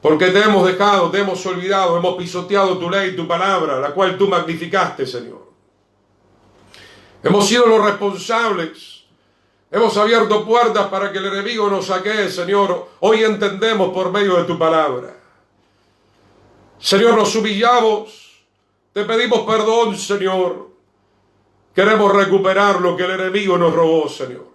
porque te hemos dejado, te hemos olvidado, hemos pisoteado tu ley, tu palabra, la cual tú magnificaste, Señor. Hemos sido los responsables, hemos abierto puertas para que el enemigo nos saquee, Señor. Hoy entendemos por medio de tu palabra. Señor, nos humillamos, te pedimos perdón, Señor. Queremos recuperar lo que el enemigo nos robó, Señor.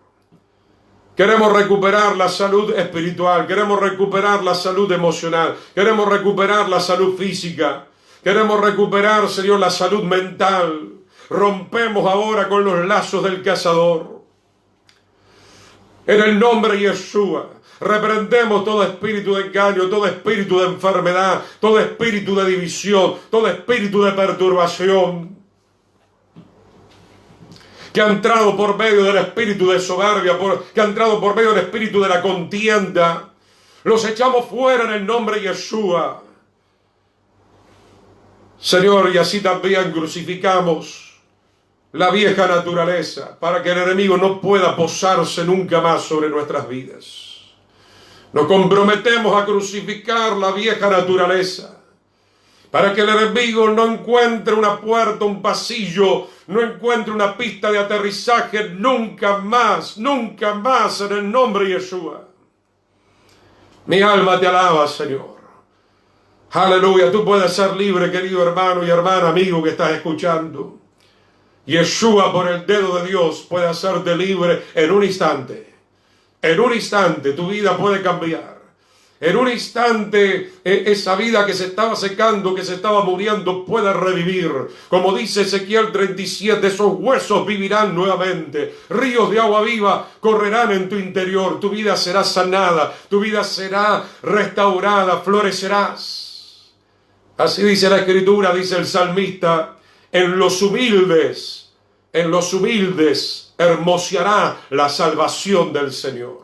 Queremos recuperar la salud espiritual, queremos recuperar la salud emocional, queremos recuperar la salud física, queremos recuperar, Señor, la salud mental. Rompemos ahora con los lazos del cazador. En el nombre de Yeshua, reprendemos todo espíritu de engaño, todo espíritu de enfermedad, todo espíritu de división, todo espíritu de perturbación que ha entrado por medio del espíritu de soberbia, que ha entrado por medio del espíritu de la contienda. Los echamos fuera en el nombre de Yeshua. Señor, y así también crucificamos la vieja naturaleza para que el enemigo no pueda posarse nunca más sobre nuestras vidas. Nos comprometemos a crucificar la vieja naturaleza para que el enemigo no encuentre una puerta, un pasillo, no encuentre una pista de aterrizaje nunca más en el nombre de Yeshua. Mi alma te alaba, Señor. Aleluya, tú puedes ser libre, querido hermano y hermana, amigo que estás escuchando. Yeshua, por el dedo de Dios, puede hacerte libre en un instante. En un instante tu vida puede cambiar. En un instante esa vida que se estaba secando, que se estaba muriendo, puede revivir. Como dice Ezequiel 37, esos huesos vivirán nuevamente. Ríos de agua viva correrán en tu interior. Tu vida será sanada, tu vida será restaurada, florecerás. Así dice la Escritura, dice el salmista, en los humildes hermoseará la salvación del Señor.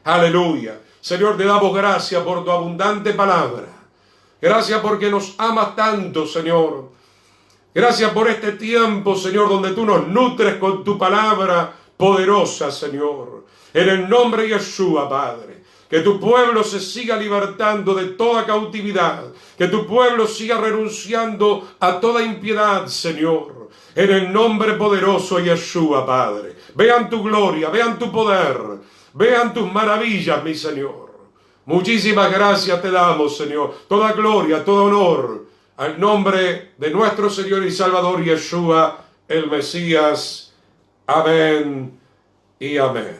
Aleluya. Señor, te damos gracias por tu abundante palabra. Gracias porque nos amas tanto, Señor. Gracias por este tiempo, Señor, donde tú nos nutres con tu palabra poderosa, Señor. En el nombre de Yeshua, Padre. Que tu pueblo se siga libertando de toda cautividad. Que tu pueblo siga renunciando a toda impiedad, Señor. En el nombre poderoso de Yeshua, Padre. Vean tu gloria, vean tu poder. Vean tus maravillas, mi Señor. Muchísimas gracias te damos, Señor. Toda gloria, todo honor al nombre de nuestro Señor y Salvador Yeshua, el Mesías. Amén y amén.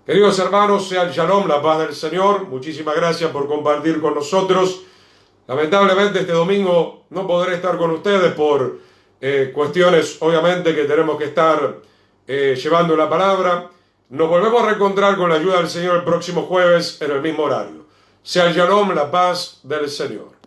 Queridos hermanos, sea el Shalom, la paz del Señor. Muchísimas gracias por compartir con nosotros. Lamentablemente este domingo no podré estar con ustedes por cuestiones, obviamente, que tenemos que estar llevando la palabra. Nos volvemos a reencontrar con la ayuda del Señor el próximo jueves en el mismo horario. Sea el Shalom, la paz del Señor.